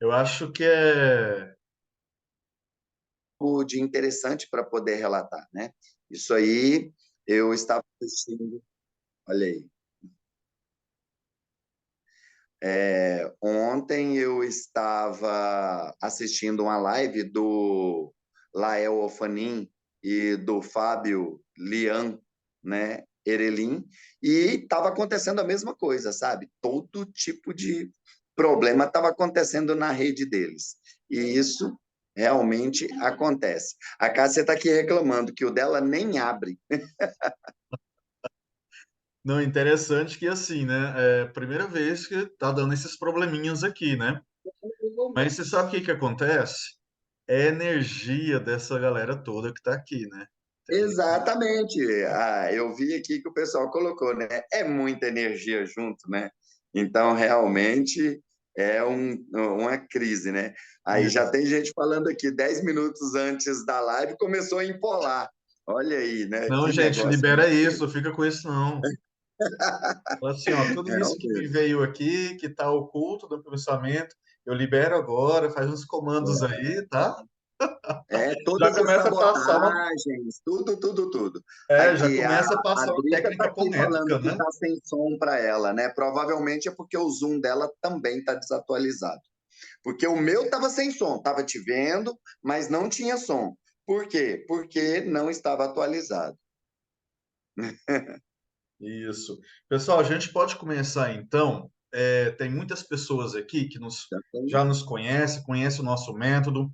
Eu acho que é. Algo de interessante para poder relatar, né? Isso aí eu estava assistindo, olha aí. Ontem eu estava assistindo uma live do Lael Ofanim e do Fábio Lian, né, Erelin, e estava acontecendo a mesma coisa, sabe? Todo tipo de problema estava acontecendo na rede deles. E isso realmente acontece. A Cássia está aqui reclamando que o dela nem abre. Não, interessante que assim, né? É a primeira vez que tá dando esses probleminhas aqui, né? Mas você sabe o que que acontece? É a energia dessa galera toda que tá aqui, né? Tem. Exatamente. Ah, eu vi aqui que o pessoal colocou, né? É muita energia junto, né? Então, realmente uma crise, né? Aí já Isso. tem gente falando aqui, 10 minutos antes da live, começou a empolar. Olha aí, né? Não, Que gente, negócio libera absurdo. isso, fica com isso não. Fala assim, ó, tudo isso que me Realmente. veio aqui, que tá oculto do pensamento, eu libero agora, faz uns comandos aí, tá? Já Todas as começa a passar uma, sabotagens, tudo, tudo, tudo. já Aqui, a começa a passar uma Drica está técnica aqui falando poética, que né? está sem som para ela, né? Provavelmente é porque o Zoom dela também está desatualizado. Porque o meu estava sem som, estava te vendo, mas não tinha som. Por quê? Porque não estava atualizado. Isso. Pessoal, a gente pode começar então. Tem muitas pessoas aqui que Já tem? já nos conhecem o nosso método.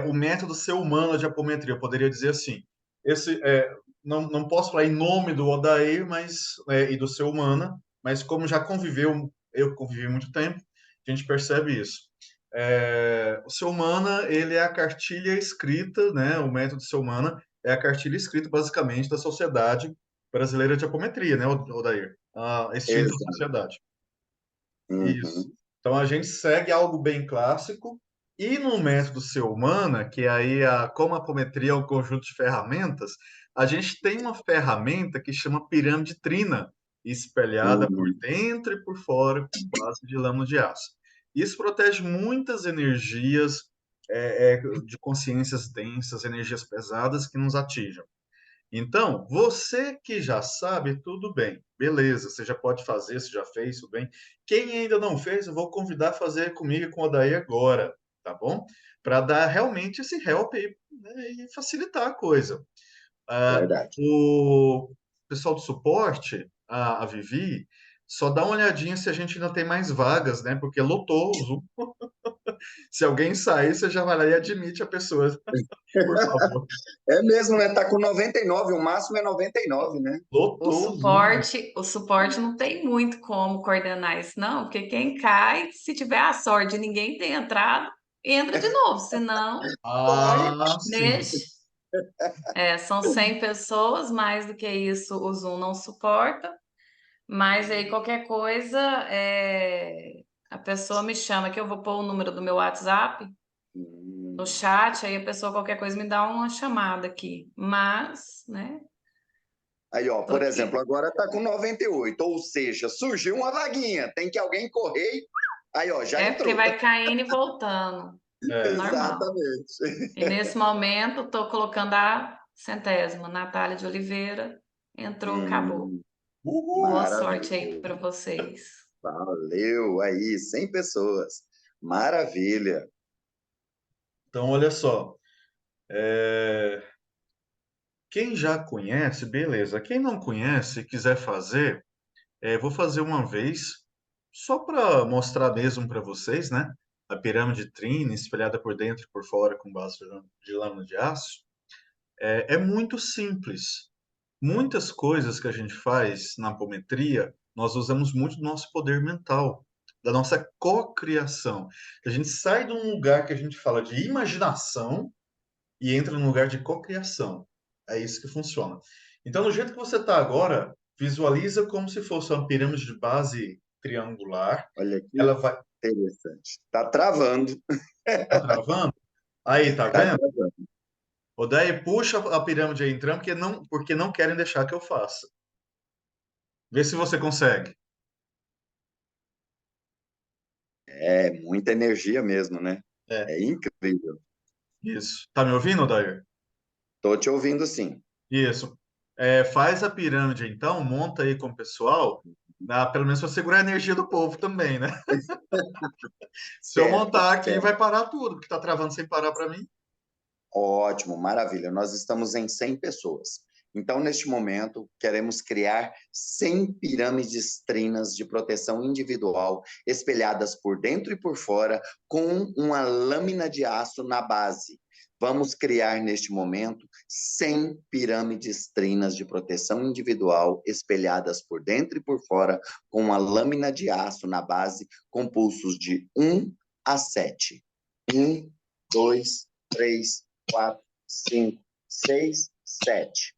O método ser humano de apometria, eu poderia dizer assim. Esse, não posso falar em nome do Odair, e do ser humana, mas como já conviveu, eu convivi muito tempo, a gente percebe isso. O ser humana, ele é a cartilha escrita, né? O método ser humana é a cartilha escrita, basicamente, da sociedade brasileira de apometria, né, Odair? A extinta Exato. sociedade. Isso. Uhum. Então a gente segue algo bem clássico e no método ser humana, que aí como a apometria é um conjunto de ferramentas, a gente tem uma ferramenta que chama pirâmide trina, espelhada por Uhum. dentro e por fora com base de lâmina de aço. Isso protege muitas energias de consciências densas, energias pesadas que nos atingem. Então, você que já sabe, tudo bem, beleza, você já pode fazer, você já fez, tudo bem. Quem ainda não fez, eu vou convidar a fazer comigo e com o Odair agora, tá bom? Para dar realmente esse help aí, né, e facilitar a coisa. Verdade. O pessoal do suporte, a Vivi, só dá uma olhadinha se a gente ainda tem mais vagas, né? Porque lotou o Zoom. Se alguém sair, você já vai lá e admite a pessoa, por favor. É mesmo, né? Tá com 99, o máximo é 99, né? O Lotou o Zoom. suporte, o suporte não tem muito como coordenar isso, não, porque quem cai, se tiver a sorte de ninguém ter entrado, entra de novo, senão, Ah, sim. deixa. São 100 pessoas, mais do que isso o Zoom não suporta, mas aí qualquer coisa, a pessoa me chama, que eu vou pôr o número do meu WhatsApp no Hum. chat, aí a pessoa qualquer coisa me dá uma chamada aqui, mas, né, Aí, ó, tô por exemplo, aqui. agora tá com 98, ou seja, surgiu uma vaguinha, tem que alguém correr. Aí, ó, já É porque entrou. vai caindo e voltando, É. normal. Exatamente. E nesse momento, estou colocando a centésima, Natália de Oliveira. Entrou, acabou. Hum, Boa Uhul. sorte aí maravilha. para vocês. Valeu aí, 100 pessoas. Maravilha. Então, olha só. é, Quem já conhece, beleza. Quem não conhece, quiser fazer, vou fazer uma vez, só para mostrar mesmo para vocês, né? A pirâmide trina, espelhada por dentro e por fora com base de lâmina de aço. É muito simples. Muitas coisas que a gente faz na apometria, nós usamos muito do nosso poder mental, da nossa cocriação. A gente sai de um lugar que a gente fala de imaginação e entra num lugar de cocriação. É isso que funciona. Então, no jeito que você está agora, visualiza como se fosse uma pirâmide de base triangular. Olha que Ela vai. interessante. Tá travando. Tá travando? Aí, tá Tá vendo? travando. O daí puxa a pirâmide aí entrando porque não querem deixar que eu faça. Vê se você consegue. É muita energia mesmo, né? É, É incrível. isso. Tá me ouvindo, Dair? Tô te ouvindo, sim. Isso. Faz a pirâmide, então, monta aí com o pessoal, pelo menos para segurar a energia do povo também, né? Se eu Certo, montar aqui, certo. vai parar tudo, porque tá travando sem parar para mim. Ótimo, maravilha. Nós estamos em 100 pessoas. Então, neste momento, queremos criar 100 pirâmides trinas de proteção individual, espelhadas por dentro e por fora, com uma lâmina de aço na base. Vamos criar, neste momento, 100 pirâmides trinas de proteção individual, espelhadas por dentro e por fora, com uma lâmina de aço na base, com pulsos de 1 a 7. 1, 2, 3, 4, 5, 6, 7.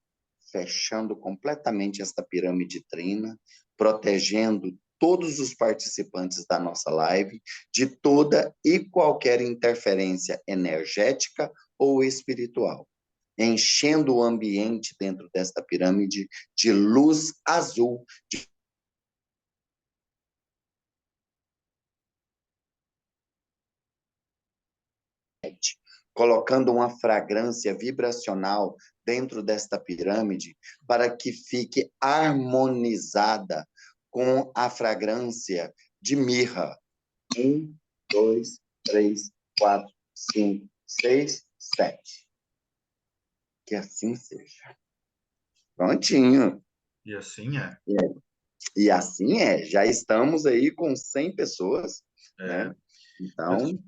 Fechando completamente esta pirâmide trina, protegendo todos os participantes da nossa live de toda e qualquer interferência energética ou espiritual, enchendo o ambiente dentro desta pirâmide de luz azul, colocando uma fragrância vibracional dentro desta pirâmide para que fique harmonizada com a fragrância de mirra. 1, 2, 3, 4, 5, 6, 7. Que assim seja. Prontinho. E assim é. E assim é. Já estamos aí com 100 pessoas, É. né? Então,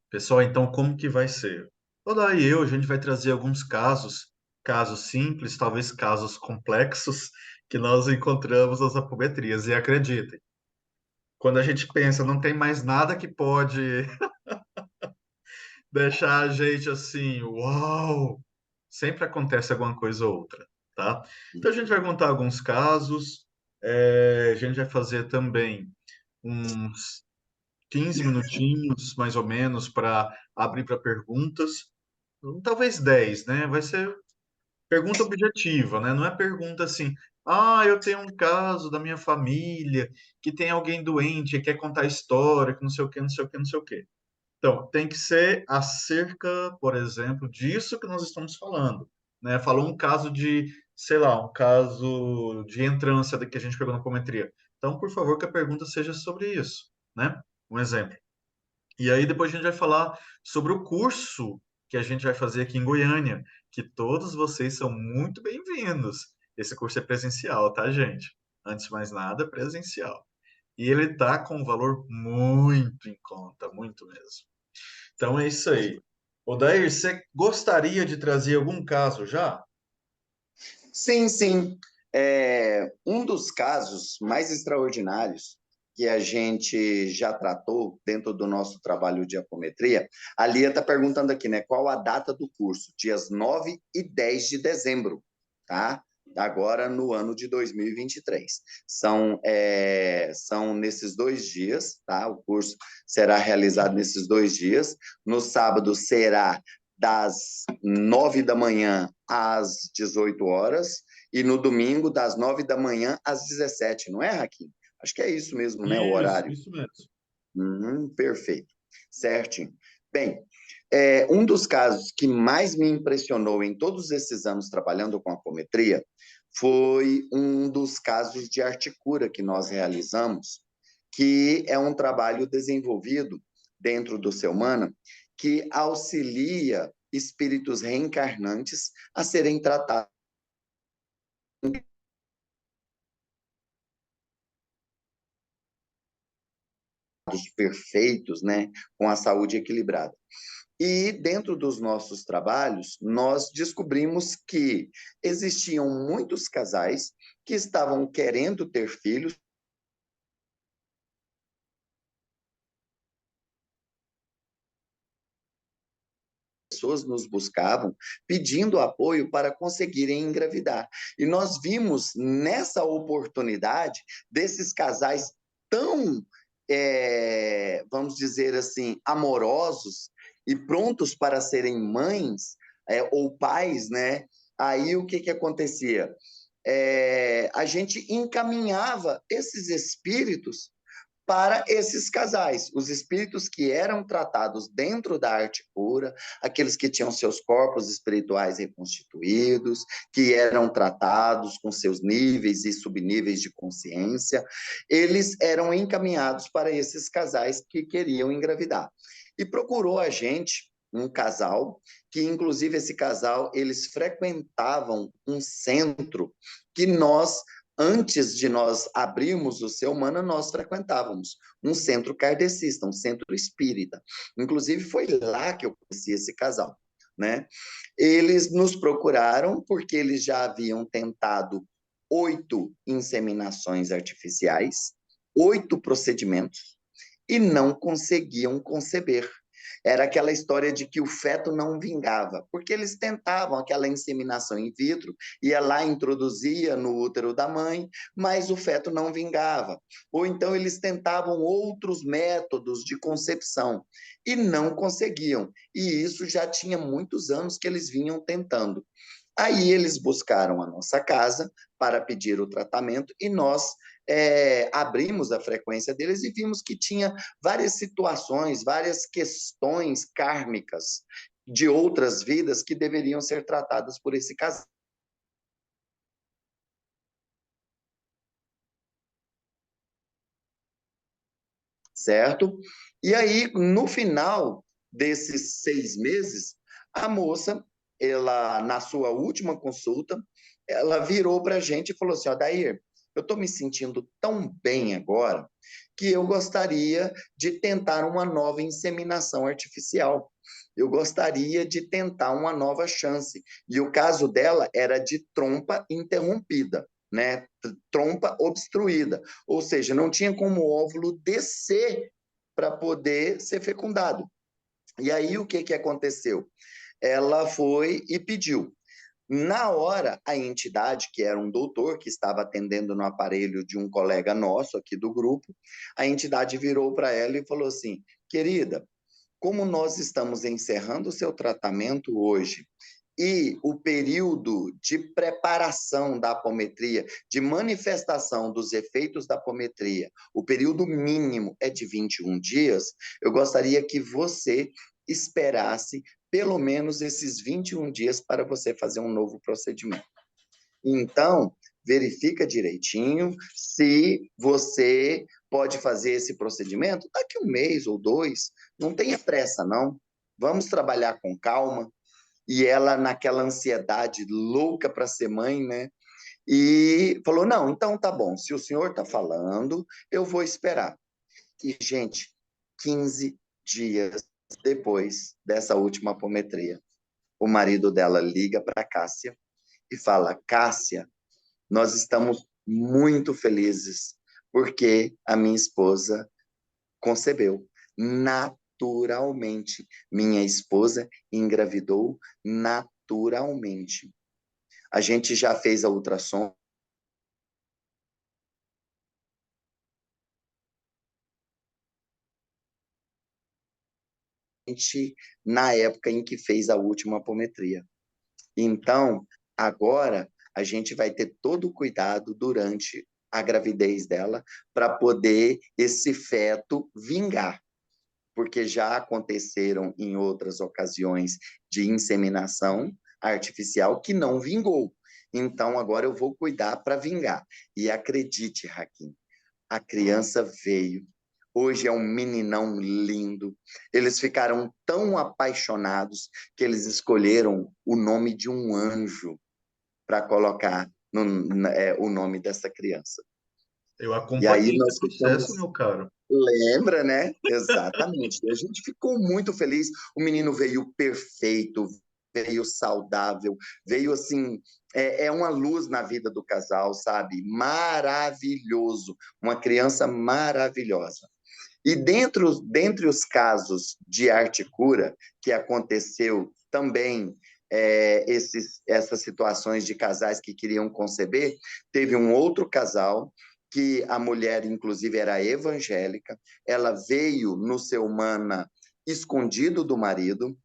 Pessoal, então como que vai ser? Toda e eu, a gente vai trazer alguns casos, casos simples, talvez casos complexos, que nós encontramos nas apometrias. E acreditem, quando a gente pensa, não tem mais nada que pode deixar a gente assim, uau! Sempre acontece alguma coisa ou outra, tá? Então a gente vai contar alguns casos, a gente vai fazer também uns 15 minutinhos, mais ou menos, para abrir para perguntas. Talvez 10, né? Vai ser pergunta objetiva, né? Não é pergunta assim, eu tenho um caso da minha família que tem alguém doente e quer contar a história, que não sei o que, não sei o que, não sei o que. Então, tem que ser acerca, por exemplo, disso que nós estamos falando, né? Falou um caso de, sei lá, um caso de entrância que a gente pegou na apometria. Então, por favor, que a pergunta seja sobre isso, né? Um exemplo. E aí depois a gente vai falar sobre o curso que a gente vai fazer aqui em Goiânia, que todos vocês são muito bem-vindos. Esse curso é presencial, tá, gente? Antes de mais nada, é presencial. E ele tá com um valor muito em conta, muito mesmo. Então é isso aí. Odair, você gostaria de trazer algum caso já? sim, sim. Um dos casos mais extraordinários que a gente já tratou dentro do nosso trabalho de apometria, a Lia está perguntando aqui, né? Qual a data do curso? Dias 9 e 10 de dezembro, tá? Agora no ano de 2023. São nesses 2 dias, tá? O curso será realizado nesses 2 dias. No sábado será das 9 da manhã às 18 horas e no domingo das 9 da manhã às 17, não é, Raquel? Acho que é isso mesmo, né, o horário. Isso mesmo. Perfeito. Certinho. Bem, um dos casos que mais me impressionou em todos esses anos trabalhando com apometria foi um dos casos de arte-cura que nós realizamos, que é um trabalho desenvolvido dentro do Selmana, que auxilia espíritos reencarnantes a serem tratados perfeitos, né, com a saúde equilibrada. E dentro dos nossos trabalhos, nós descobrimos que existiam muitos casais que estavam querendo ter filhos, pessoas nos buscavam pedindo apoio para conseguirem engravidar. E nós vimos nessa oportunidade desses casais tão, vamos dizer assim, amorosos e prontos para serem mães ou pais, né? Aí o que que acontecia? A gente encaminhava esses espíritos para esses casais, os espíritos que eram tratados dentro da arte cura, aqueles que tinham seus corpos espirituais reconstituídos, que eram tratados com seus níveis e subníveis de consciência, eles eram encaminhados para esses casais que queriam engravidar. E procurou a gente um casal, que inclusive esse casal, eles frequentavam um centro que nós, antes de nós abrirmos o Ser Humano, nós frequentávamos um centro kardecista, um centro espírita. Inclusive foi lá que eu conheci esse casal, né? Eles nos procuraram porque eles já haviam tentado 8 inseminações artificiais, 8 procedimentos, e não conseguiam conceber. Era aquela história de que o feto não vingava, porque eles tentavam aquela inseminação in vitro, ia lá, introduzia no útero da mãe, mas o feto não vingava. Ou então eles tentavam outros métodos de concepção e não conseguiam. E isso já tinha muitos anos que eles vinham tentando. Aí eles buscaram a nossa casa para pedir o tratamento e nós abrimos a frequência deles e vimos que tinha várias situações, várias questões kármicas de outras vidas que deveriam ser tratadas por esse casal. Certo? E aí, no final desses 6 meses, a moça, ela, na sua última consulta, ela virou para a gente e falou assim, Odair, eu estou me sentindo tão bem agora que eu gostaria de tentar uma nova inseminação artificial. Eu gostaria de tentar uma nova chance. E o caso dela era de trompa interrompida, né? Trompa obstruída. Ou seja, não tinha como o óvulo descer para poder ser fecundado. E aí o que, que aconteceu? Ela foi e pediu. Na hora, a entidade, que era um doutor que estava atendendo no aparelho de um colega nosso aqui do grupo, a entidade virou para ela e falou assim: querida, como nós estamos encerrando o seu tratamento hoje e o período de preparação da apometria, de manifestação dos efeitos da apometria, o período mínimo é de 21 dias, eu gostaria que você esperasse pelo menos esses 21 dias para você fazer um novo procedimento. Então, verifica direitinho se você pode fazer esse procedimento daqui 1 mês ou 2. Não tenha pressa, não. Vamos trabalhar com calma. E ela, naquela ansiedade louca para ser mãe, né? E falou: não, então tá bom, se o senhor está falando, eu vou esperar. E, gente, 15 dias depois dessa última apometria, o marido dela liga para Cássia e fala: Cássia, nós estamos muito felizes porque a minha esposa concebeu naturalmente. Minha esposa engravidou naturalmente. A gente já fez a ultrassom. Na época em que fez a última apometria. Então, agora a gente vai ter todo o cuidado durante a gravidez dela para poder esse feto vingar, porque já aconteceram em outras ocasiões de inseminação artificial que não vingou. Então, agora eu vou cuidar para vingar. E acredite, Raquel, a criança veio. Hoje é um meninão lindo. Eles ficaram tão apaixonados que eles escolheram o nome de um anjo para colocar o nome dessa criança. Eu E aí acompanhei esse nós processo, ficamos. meu caro. Lembra, né? Exatamente. E a gente ficou muito feliz. O menino veio perfeito, veio saudável, veio assim. É uma luz na vida do casal, sabe? Maravilhoso. Uma criança maravilhosa. E dentre os casos de arte cura que aconteceu também, essas situações de casais que queriam conceber, teve um outro casal que a mulher, inclusive, era evangélica, ela veio no Ser Humana escondido do marido,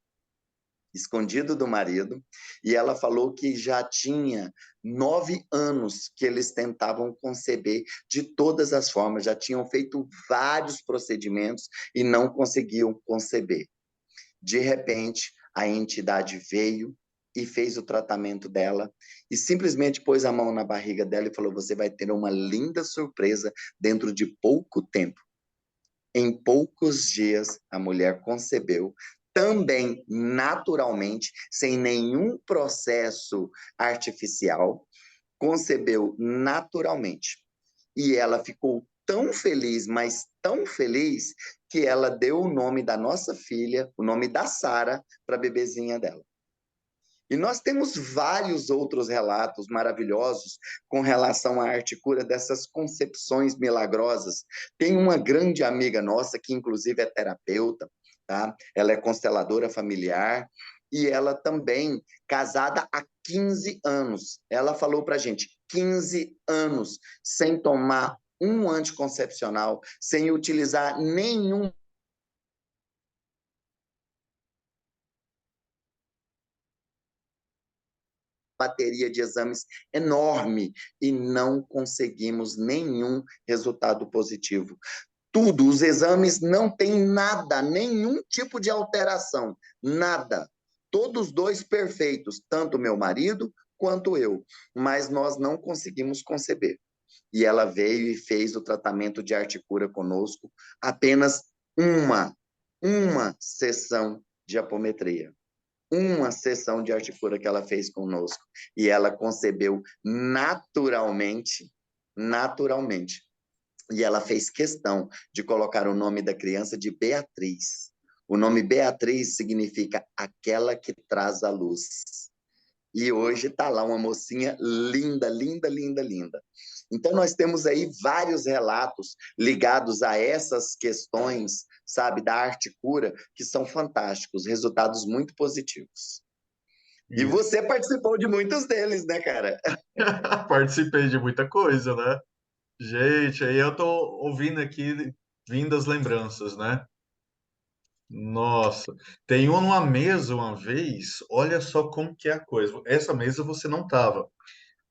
escondido do marido, e ela falou que já tinha 9 anos que eles tentavam conceber de todas as formas, já tinham feito vários procedimentos e não conseguiam conceber. De repente, a entidade veio e fez o tratamento dela e simplesmente pôs a mão na barriga dela e falou: você vai ter uma linda surpresa dentro de pouco tempo. Em poucos dias, a mulher concebeu, também naturalmente, sem nenhum processo artificial, concebeu naturalmente. E ela ficou tão feliz, mas tão feliz, que ela deu o nome da nossa filha, o nome da Sara, para a bebezinha dela. E nós temos vários outros relatos maravilhosos com relação à arte cura dessas concepções milagrosas. Tem uma grande amiga nossa, que inclusive é terapeuta, tá? Ela é consteladora familiar, e ela também, casada há 15 anos. Ela falou para a gente, 15 anos sem tomar um anticoncepcional, sem utilizar nenhum bateria de exames enorme e não conseguimos nenhum resultado positivo. Tudo, os exames não têm nada, nenhum tipo de alteração, nada. Todos dois perfeitos, tanto meu marido quanto eu, mas nós não conseguimos conceber. E ela veio e fez o tratamento de arte cura conosco, apenas uma sessão de apometria, uma sessão de arte cura que ela fez conosco. E ela concebeu naturalmente, naturalmente. E ela fez questão de colocar o nome da criança de Beatriz. O nome Beatriz significa aquela que traz a luz. E hoje está lá uma mocinha linda, linda, linda, linda. Então, nós temos aí vários relatos ligados a essas questões, sabe, da arte cura, que são fantásticos, resultados muito positivos. E Isso. você participou de muitos deles, né, cara? Participei de muita coisa, né? Gente, aí eu tô ouvindo aqui, vindo as lembranças, né? Nossa, tem uma numa mesa uma vez, olha só como que é a coisa. Essa mesa você não tava.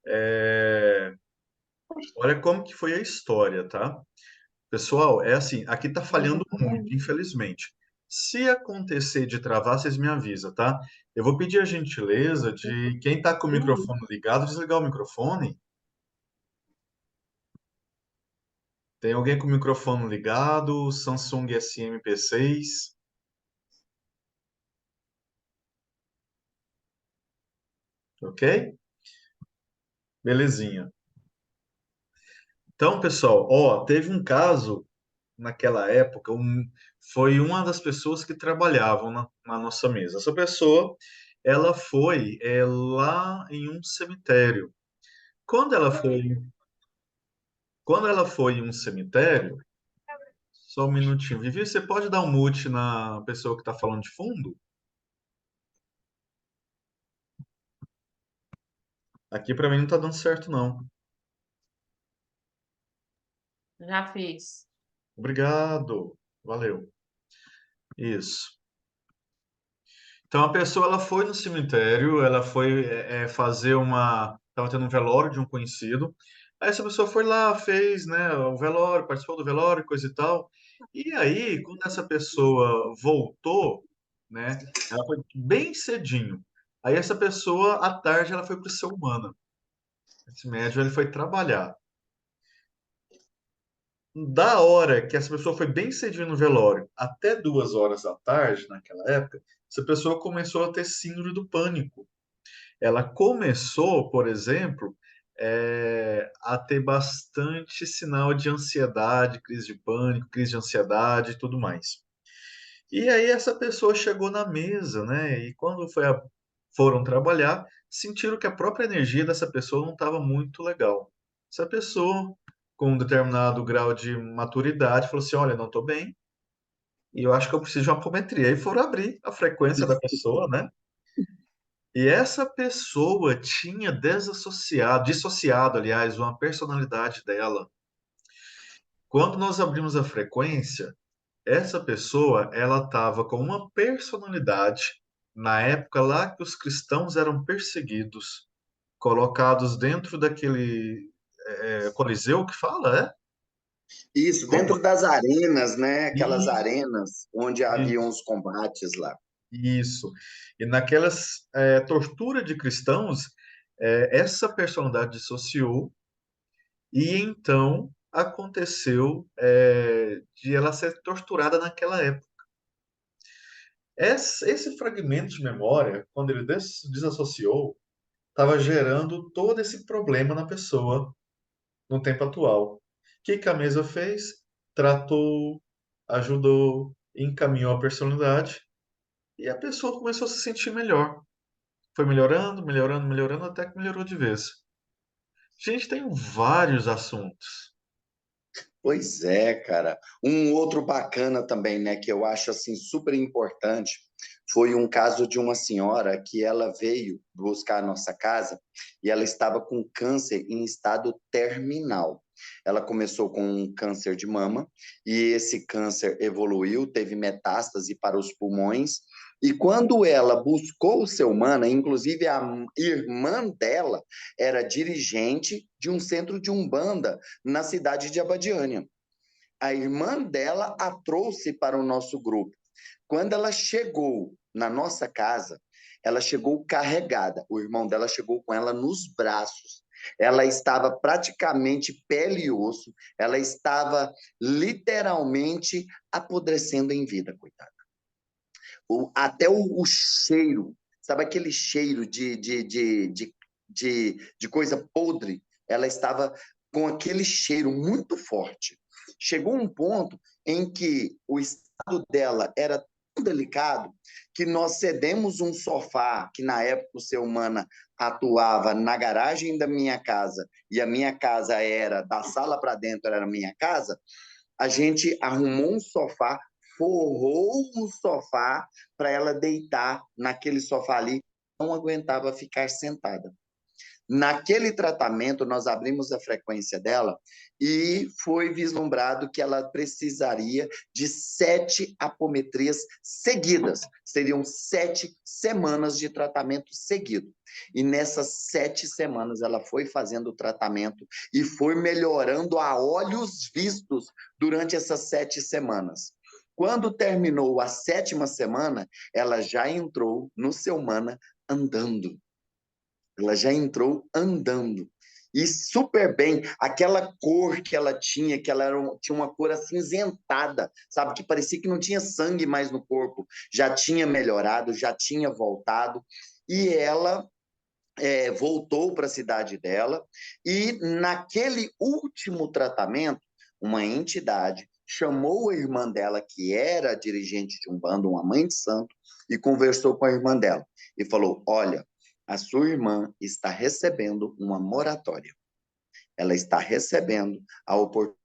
É, olha como que foi a história, tá? Pessoal, é assim, aqui tá falhando muito, infelizmente. Se acontecer de travar, vocês me avisam, tá? Eu vou pedir a gentileza de quem tá com o microfone ligado, desligar o microfone. Tem alguém com o microfone ligado? Samsung SMP6, ok? Belezinha. Então, pessoal, ó, teve um caso naquela época, foi uma das pessoas que trabalhavam na nossa mesa. Essa pessoa, ela foi lá em um cemitério. Quando ela foi, quando ela foi em um cemitério, só um minutinho, Vivi, você pode dar um mute na pessoa que está falando de fundo? Aqui para mim não está dando certo, não. Já fiz. Obrigado. Valeu. Isso. Então a pessoa ela foi no cemitério, ela foi fazer uma, estava tendo um velório de um conhecido. Aí essa pessoa foi lá, fez, né, o velório, participou do velório, coisa e tal. E aí, quando essa pessoa voltou, né, ela foi bem cedinho. Aí essa pessoa à tarde ela foi para o Ser Humana. Esse médium ele foi trabalhar. Da hora que essa pessoa foi bem cedinho no velório, até 2 horas da tarde, naquela época, essa pessoa começou a ter síndrome do pânico. Ela começou, por exemplo, a ter bastante sinal de ansiedade, crise de pânico, crise de ansiedade e tudo mais. E aí essa pessoa chegou na mesa, né? E quando foram trabalhar, sentiram que a própria energia dessa pessoa não estava muito legal. Essa pessoa, com um determinado grau de maturidade, falou assim: Olha, não estou bem, e eu acho que eu preciso de uma apometria. E foram abrir a frequência da pessoa, né? E essa pessoa tinha dissociado, aliás, uma personalidade dela. Quando nós abrimos a frequência, essa pessoa, ela estava com uma personalidade na época lá que os cristãos eram perseguidos, colocados dentro daquele Coliseu que fala, é? Isso, Como? dentro das arenas, né? Aquelas Isso, arenas onde haviam os combates lá. isso. E naquelas tortura de cristãos, essa personalidade dissociou e então aconteceu de ela ser torturada naquela época. Esse fragmento de memória, quando ele desassociou, estava gerando todo esse problema na pessoa no tempo atual. O que que a mesa fez? Tratou, ajudou, encaminhou a personalidade e a pessoa começou a se sentir melhor. Foi melhorando, melhorando, melhorando, até que melhorou de vez. Gente, tem vários assuntos. Pois é, cara. Um outro bacana também, né, que eu acho assim super importante, foi um caso de uma senhora que ela veio buscar a nossa casa e ela estava com câncer em estado terminal. Ela começou com um câncer de mama e esse câncer evoluiu, teve metástase para os pulmões. E quando ela buscou o seu mana, inclusive a irmã dela era dirigente de um centro de umbanda na cidade de Abadiânia. A irmã dela a trouxe para o nosso grupo. Quando ela chegou na nossa casa, ela chegou carregada. O irmão dela chegou com ela nos braços. Ela estava praticamente pele e osso. Ela estava literalmente apodrecendo em vida, coitada. Até o cheiro, sabe aquele cheiro de coisa podre? Ela estava com aquele cheiro muito forte. Chegou um ponto em que o estado dela era tão delicado que nós cedemos um sofá, que na época o seu Mana atuava na garagem da minha casa, e a minha casa era da sala para dentro, era a minha casa. A gente arrumou um sofá, forrou o sofá para ela deitar naquele sofá ali, não aguentava ficar sentada. Naquele tratamento, nós abrimos a frequência dela e foi vislumbrado que ela precisaria de 7 apometrias seguidas. Seriam 7 semanas de tratamento seguido. E nessas 7 semanas, ela foi fazendo o tratamento e foi melhorando a olhos vistos durante essas 7 semanas. Quando terminou a 7ª semana, ela já entrou no seu Mana andando. Ela já entrou andando. E super bem, aquela cor que ela tinha, que ela tinha uma cor acinzentada, sabe? Que parecia que não tinha sangue mais no corpo. Já tinha melhorado, já tinha voltado. E ela voltou para a cidade dela. E naquele último tratamento, uma entidade chamou a irmã dela, que era dirigente de um bando, uma mãe de santo, e conversou com a irmã dela. E falou: olha, a sua irmã está recebendo uma moratória. Ela está recebendo a oportunidade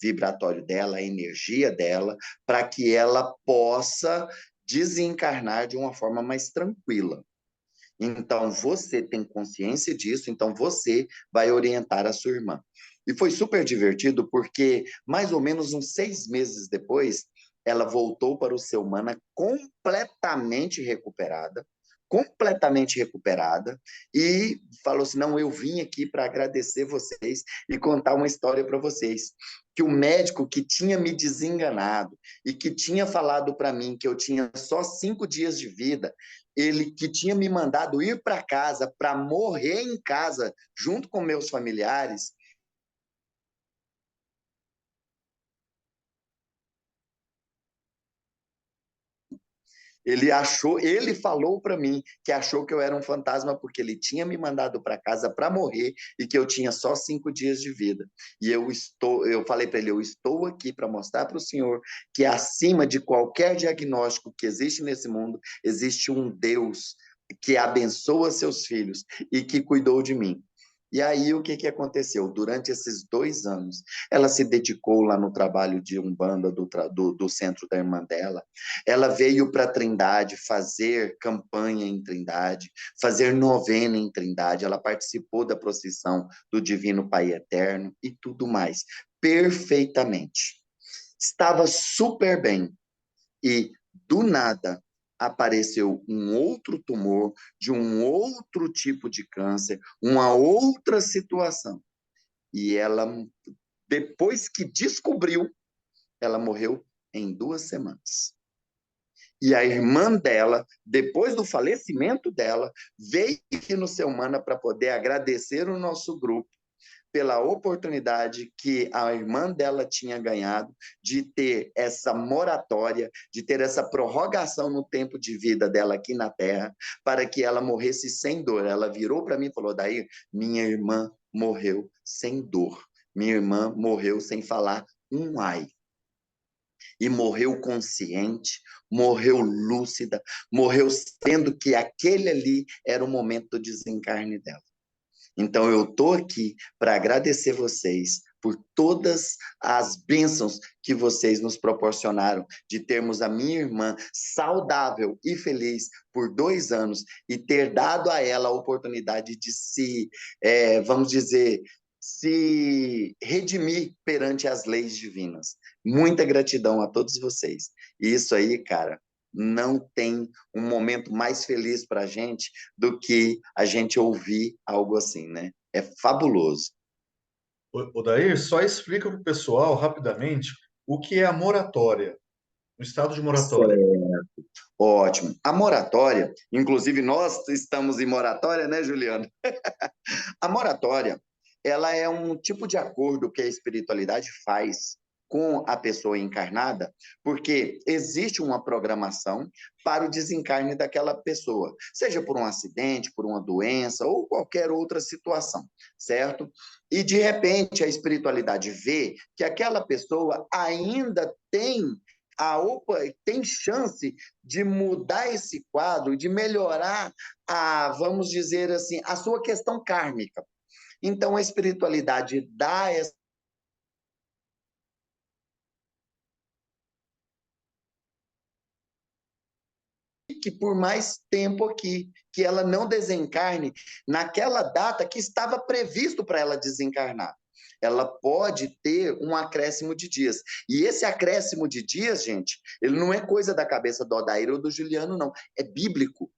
vibratório dela, a energia dela, para que ela possa desencarnar de uma forma mais tranquila. Então, você tem consciência disso, então você vai orientar a sua irmã. E foi super divertido, porque mais ou menos uns 6 meses depois, ela voltou para o seu Mana completamente recuperada, e falou assim: não, eu vim aqui para agradecer vocês e contar uma história para vocês. Que o médico que tinha me desenganado e que tinha falado para mim que eu tinha só 5 dias de vida, ele que tinha me mandado ir para casa, para morrer em casa, junto com meus familiares, ele falou para mim que achou que eu era um fantasma porque ele tinha me mandado para casa para morrer e que eu tinha só 5 dias de vida. E eu falei para ele: eu estou aqui para mostrar para o senhor que acima de qualquer diagnóstico que existe nesse mundo, existe um Deus que abençoa seus filhos e que cuidou de mim. E aí, o que que aconteceu? Durante esses 2 anos, ela se dedicou lá no trabalho de Umbanda do centro da irmã dela. Ela veio para Trindade fazer campanha em Trindade, fazer novena em Trindade. Ela participou da procissão do Divino Pai Eterno e tudo mais, perfeitamente. Estava super bem. E, do nada, apareceu um outro tumor, de um outro tipo de câncer, uma outra situação. E ela, depois que descobriu, ela morreu em 2 semanas. E a irmã dela, depois do falecimento dela, veio aqui no Ser Humana para poder agradecer o nosso grupo pela oportunidade que a irmã dela tinha ganhado de ter essa moratória, de ter essa prorrogação no tempo de vida dela aqui na Terra, para que ela morresse sem dor. Ela virou para mim e falou: Daí, minha irmã morreu sem dor. Minha irmã morreu sem falar um ai. E morreu consciente, morreu lúcida, morreu sabendo que aquele ali era o momento do desencarne dela. Então, eu estou aqui para agradecer vocês por todas as bênçãos que vocês nos proporcionaram, de termos a minha irmã saudável e feliz por 2 anos e ter dado a ela a oportunidade de vamos dizer, se redimir perante as leis divinas. Muita gratidão a todos vocês. E isso aí, cara, não tem um momento mais feliz para a gente do que a gente ouvir algo assim, né? É fabuloso. Odair, só explica para o pessoal, rapidamente, o que é a moratória, o estado de moratória. Ótimo. A moratória, inclusive nós estamos em moratória, né, Juliano? A moratória, ela é um tipo de acordo que a espiritualidade faz com a pessoa encarnada, porque existe uma programação para o desencarne daquela pessoa, seja por um acidente, por uma doença ou qualquer outra situação, certo? E de repente a espiritualidade vê que aquela pessoa ainda tem chance de mudar esse quadro, de melhorar vamos dizer assim, a sua questão kármica. Então, a espiritualidade dá essa que por mais tempo aqui, que ela não desencarne naquela data que estava previsto para ela desencarnar. Ela pode ter um acréscimo de dias. E esse acréscimo de dias, gente, ele não é coisa da cabeça do Odair ou do Juliano, não. É bíblico,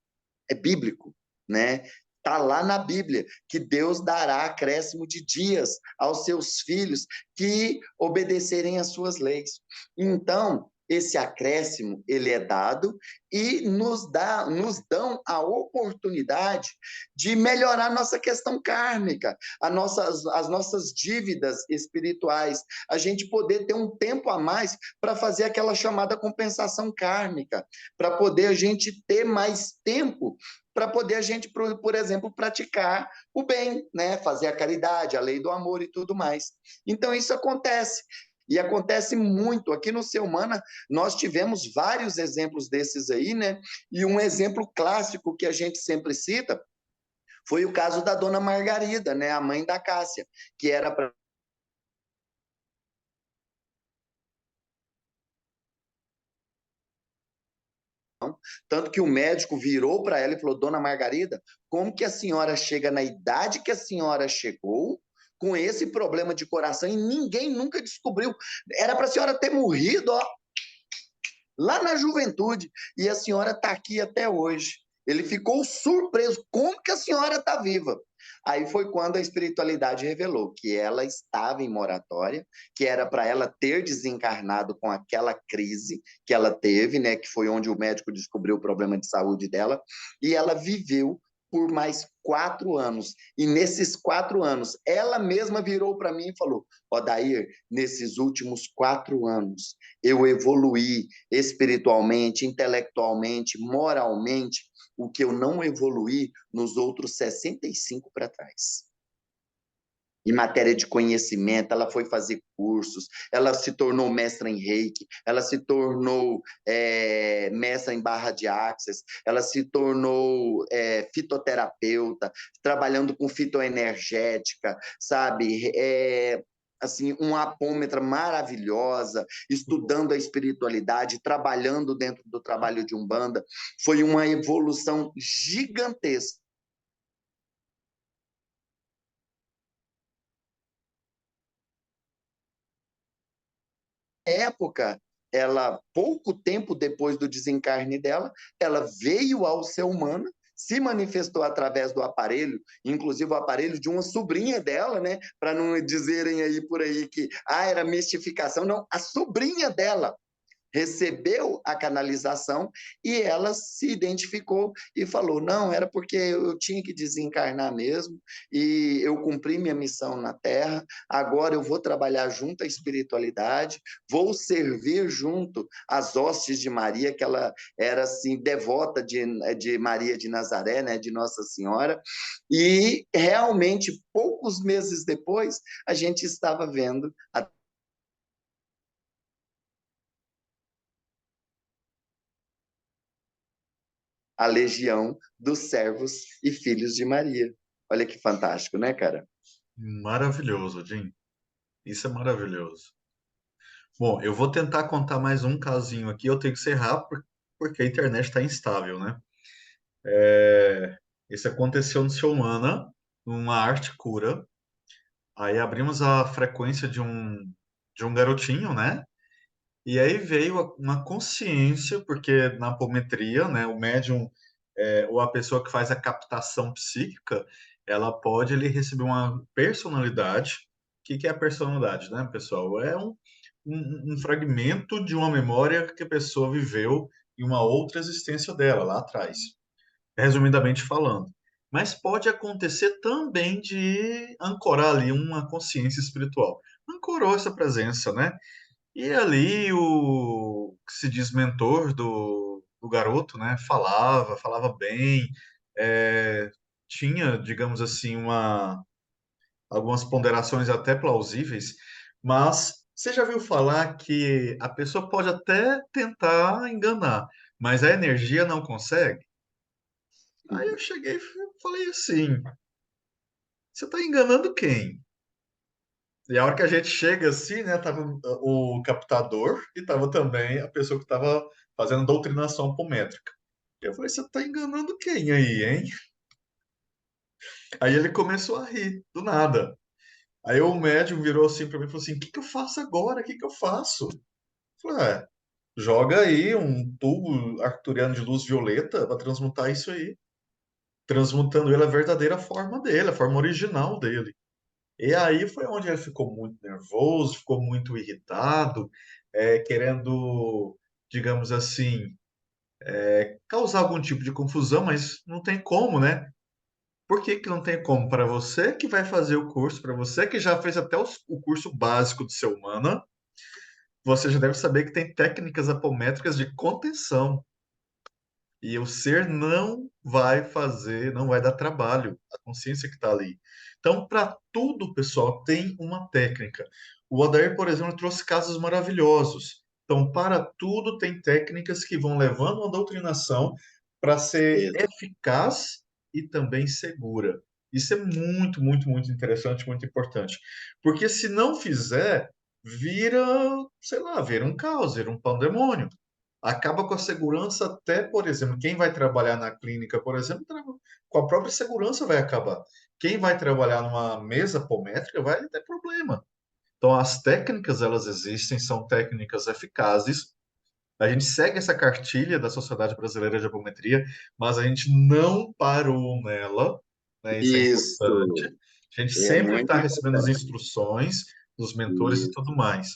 né? Está lá na Bíblia que Deus dará acréscimo de dias aos seus filhos que obedecerem às suas leis. Então, esse acréscimo ele é dado e nos dão a oportunidade de melhorar nossa questão kármica, as nossas dívidas espirituais, a gente poder ter um tempo a mais para fazer aquela chamada compensação kármica, para poder a gente ter mais tempo para poder a gente, por exemplo, praticar o bem, né? Fazer a caridade, a lei do amor e tudo mais. Então, isso acontece. E acontece muito. Aqui no Ser Humana, nós tivemos vários exemplos desses aí, né? E um exemplo clássico que a gente sempre cita foi o caso da dona Margarida, né? A mãe da Cássia, que era para tanto que o médico virou para ela e falou: Dona Margarida, como que a senhora chega na idade que a senhora chegou com esse problema de coração e ninguém nunca descobriu? Era para a senhora ter morrido, ó, lá na juventude, e a senhora está aqui até hoje. Ele ficou surpreso: como que a senhora está viva? Aí foi quando a espiritualidade revelou que ela estava em moratória, que era para ela ter desencarnado com aquela crise que ela teve, né, que foi onde o médico descobriu o problema de saúde dela, e ela viveu por mais 4 anos. E nesses 4 anos, ela mesma virou para mim e falou: Odair, nesses últimos 4 anos, eu evoluí espiritualmente, intelectualmente, moralmente, o que eu não evoluí nos outros 65 para trás. em matéria de conhecimento, ela foi fazer cursos, ela se tornou mestra em Reiki, ela se tornou mestra em barra de Axis, ela se tornou fitoterapeuta, trabalhando com fitoenergética, sabe? Assim, uma apômetra maravilhosa, estudando a espiritualidade, trabalhando dentro do trabalho de Umbanda. Foi uma evolução gigantesca. Época, ela, pouco tempo depois do desencarne dela, ela veio ao ser humano, se manifestou através do aparelho, inclusive o aparelho de uma sobrinha dela, né? Para não dizerem aí por aí que era mistificação, não, a sobrinha dela recebeu a canalização e ela se identificou e falou: não, era porque eu tinha que desencarnar mesmo e eu cumpri minha missão na Terra, agora eu vou trabalhar junto à espiritualidade, vou servir junto às hostes de Maria, que ela era assim devota de Maria de Nazaré, né, de Nossa Senhora, e realmente poucos meses depois a gente estava vendo a legião dos servos e filhos de Maria. Olha que fantástico, né, cara? Maravilhoso, Jim. Isso é maravilhoso. Bom, eu vou tentar contar mais um casinho aqui. Eu tenho que ser rápido porque a internet está instável, né? Isso aconteceu no Seu Humana, numa arte cura. Aí abrimos a frequência de um garotinho, né? E aí veio uma consciência, porque na apometria, né, o médium ou a pessoa que faz a captação psíquica, ela pode ele receber uma personalidade. O que que é a personalidade, né, pessoal? É um fragmento de uma memória que a pessoa viveu em uma outra existência dela, lá atrás, resumidamente falando. Mas pode acontecer também de ancorar ali uma consciência espiritual. Ancorou essa presença, né? E ali o que se diz mentor do garoto, né? Falava bem, é, tinha, digamos assim, algumas ponderações até plausíveis, mas você já viu falar que a pessoa pode até tentar enganar, mas a energia não consegue? Aí eu cheguei e falei assim: você está enganando quem? E a hora que a gente chega assim, né, tava o captador e tava também a pessoa que tava fazendo doutrinação apométrica. Eu falei, você tá enganando quem aí, hein? Aí ele começou a rir, do nada. Aí o médium virou assim para mim e falou assim, o que que eu faço agora? O que que eu faço? Eu falei, joga aí um tubo arcturiano de luz violeta para transmutar isso aí. Transmutando ele a verdadeira forma dele, a forma original dele. E aí foi onde ele ficou muito nervoso, ficou muito irritado, querendo, digamos assim, causar algum tipo de confusão, mas não tem como, né? Por que que não tem como? Para você que vai fazer o curso, para você que já fez até o curso básico de ser humana, você já deve saber que tem técnicas apométricas de contenção. E o ser não vai fazer, não vai dar trabalho, a consciência que está ali. Então, para tudo, pessoal, tem uma técnica. O Adair, por exemplo, trouxe casos maravilhosos. Então, para tudo, tem técnicas que vão levando a doutrinação para ser Isso. eficaz e também segura. Isso é muito, muito, muito interessante, muito importante. Porque se não fizer, vira, sei lá, vira um caos, vira um pandemônio, acaba com a segurança até, por exemplo, quem vai trabalhar na clínica, por exemplo, com a própria segurança vai acabar. Quem vai trabalhar numa mesa apométrica vai ter problema. Então, as técnicas, elas existem, são técnicas eficazes. A gente segue essa cartilha da Sociedade Brasileira de Apometria, mas a gente não parou nela, né? Isso é importante. Isso A gente é sempre muito está recebendo as importante. instruções dos mentores e tudo Isso. mais.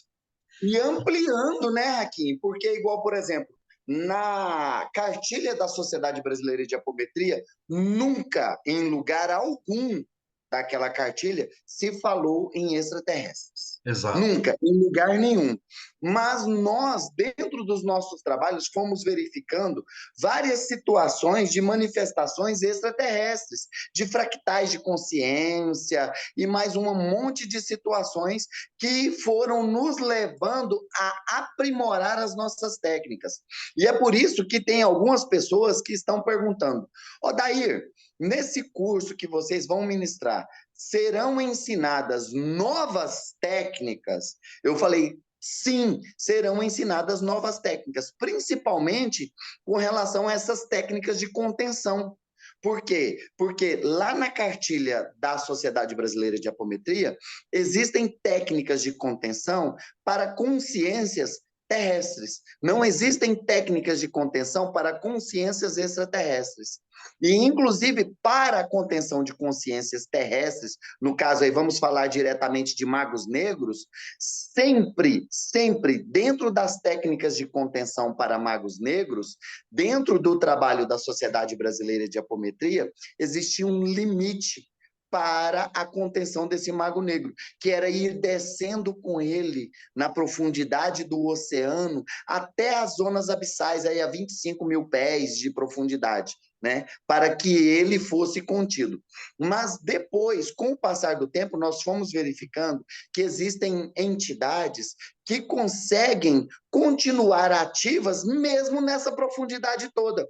E ampliando, né, Hakim? Porque, igual, por exemplo, na cartilha da Sociedade Brasileira de Apometria, nunca, em lugar algum daquela cartilha, se falou em extraterrestres. Exato. Nunca, em lugar nenhum. Mas nós, dentro dos nossos trabalhos, fomos verificando várias situações de manifestações extraterrestres, de fractais de consciência e mais um monte de situações que foram nos levando a aprimorar as nossas técnicas. E é por isso que tem algumas pessoas que estão perguntando: Ó, Dair, nesse curso que vocês vão ministrar, serão ensinadas novas técnicas? Eu falei, sim, serão ensinadas novas técnicas, principalmente com relação a essas técnicas de contenção. Por quê? Porque lá na cartilha da Sociedade Brasileira de Apometria, existem técnicas de contenção para consciências terrestres. Não existem técnicas de contenção para consciências extraterrestres. E, inclusive, para a contenção de consciências terrestres, no caso aí, vamos falar diretamente de magos negros, sempre, sempre, dentro das técnicas de contenção para magos negros, dentro do trabalho da Sociedade Brasileira de Apometria, existia um limite para a contenção desse mago negro, que era ir descendo com ele na profundidade do oceano até as zonas abissais, aí a 25 mil pés de profundidade, né, para que ele fosse contido. Mas depois, com o passar do tempo, nós fomos verificando que existem entidades que conseguem continuar ativas mesmo nessa profundidade toda.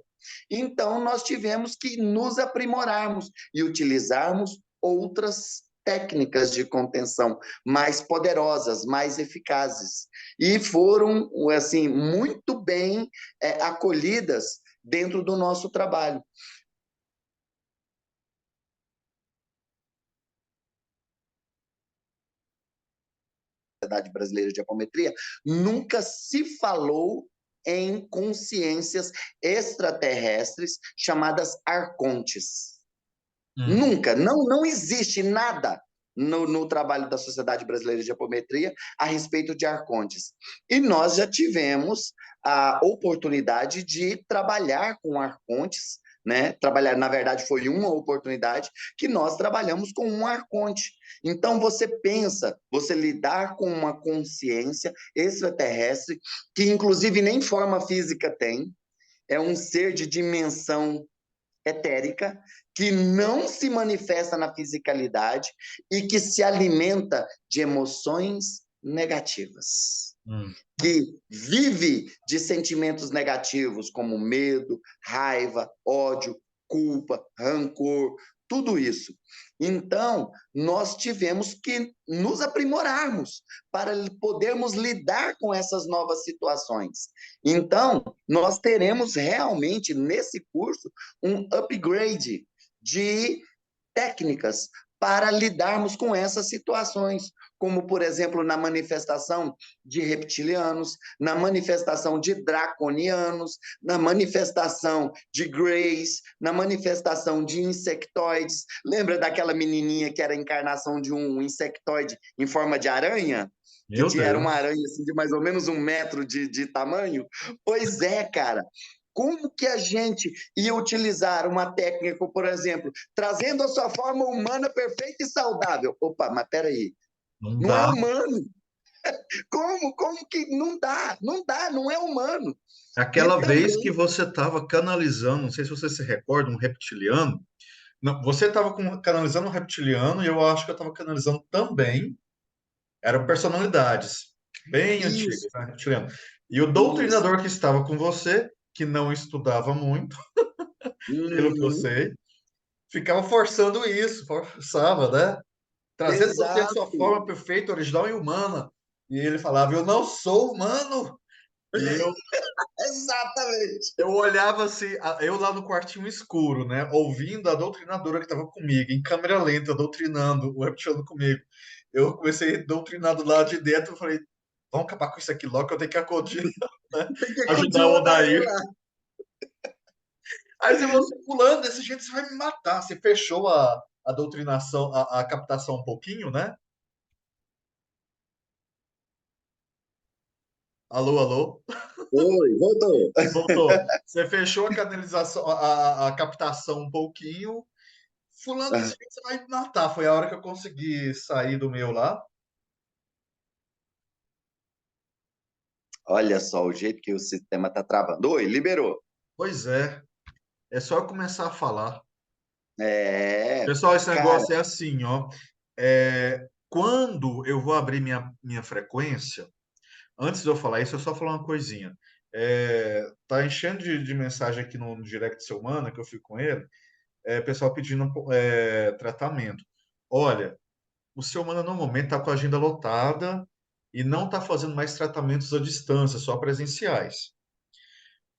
Então, nós tivemos que nos aprimorarmos e utilizarmos outras técnicas de contenção mais poderosas, mais eficazes. E foram, assim, muito bem acolhidas dentro do nosso trabalho. Sociedade Brasileira de Apometria, nunca se falou em consciências extraterrestres chamadas arcontes. Hum. Nunca, não existe nada no trabalho da Sociedade Brasileira de Apometria a respeito de arcontes. E nós já tivemos a oportunidade de trabalhar com arcontes, né? Trabalhar, na verdade, foi uma oportunidade que nós trabalhamos com um arconte. Então, você pensa, você lidar com uma consciência extraterrestre, que inclusive nem forma física tem, é um ser de dimensão etérica, que não se manifesta na fisicalidade e que se alimenta de emoções negativas, Hum. que vive de sentimentos negativos como medo, raiva, ódio, culpa, rancor, tudo isso. Então, nós tivemos que nos aprimorarmos para podermos lidar com essas novas situações. Então, nós teremos realmente nesse curso um upgrade de técnicas para lidarmos com essas situações, como, por exemplo, na manifestação de reptilianos, na manifestação de draconianos, na manifestação de greys, na manifestação de insectoides. Lembra daquela menininha que era a encarnação de um insectoide em forma de aranha? Meu Era uma Deus. aranha assim, de mais ou menos 1 metro de tamanho? Pois é, cara. Como que a gente ia utilizar uma técnica, por exemplo, trazendo a sua forma humana perfeita e saudável? Opa, mas peraí, Não não é dá. humano. Como que não dá? Não dá, não é humano. E Aquela vez que também, você estava canalizando, não sei se você se recorda, um reptiliano. Não, você estava canalizando um reptiliano e eu acho que eu estava canalizando também. Eram personalidades bem isso, antigas, né, reptiliano. E o isso. doutrinador que estava com você, que não estudava muito, pelo que eu Uhum, sei, ficava forçando isso, forçava, né? Trazendo você a sua exato, forma perfeita, original e humana. E ele falava, eu não sou humano. E exatamente. eu olhava assim, eu lá no quartinho escuro, né? Ouvindo a doutrinadora que estava comigo, em câmera lenta, doutrinando o reptiliano comigo. Eu comecei a doutrinar do lado de dentro, eu falei, vamos acabar com isso aqui logo, que eu tenho que acudir, né? Tem que Ajudar o continuar daí Odair. lá. Aí você falou assim, fulano, desse jeito você vai me matar. Você fechou a doutrinação, a captação um pouquinho, né? Alô, alô? Oi, voltou. Voltou. Você fechou a canalização, a captação um pouquinho. Fulano, desse jeito você vai me matar. Foi a hora que eu consegui sair do meu lá. Olha só o jeito que o sistema está travando. Oi, liberou. Pois é só eu começar a falar. É, Pessoal, esse cara, negócio é assim, ó. Quando eu vou abrir minha frequência, antes de eu falar isso, eu só falar uma coisinha. Tá enchendo de mensagem aqui no direct do seu mano, que eu fico com ele, pessoal pedindo tratamento. Olha, o seu mano no momento está com a agenda lotada e não está fazendo mais tratamentos à distância, só presenciais.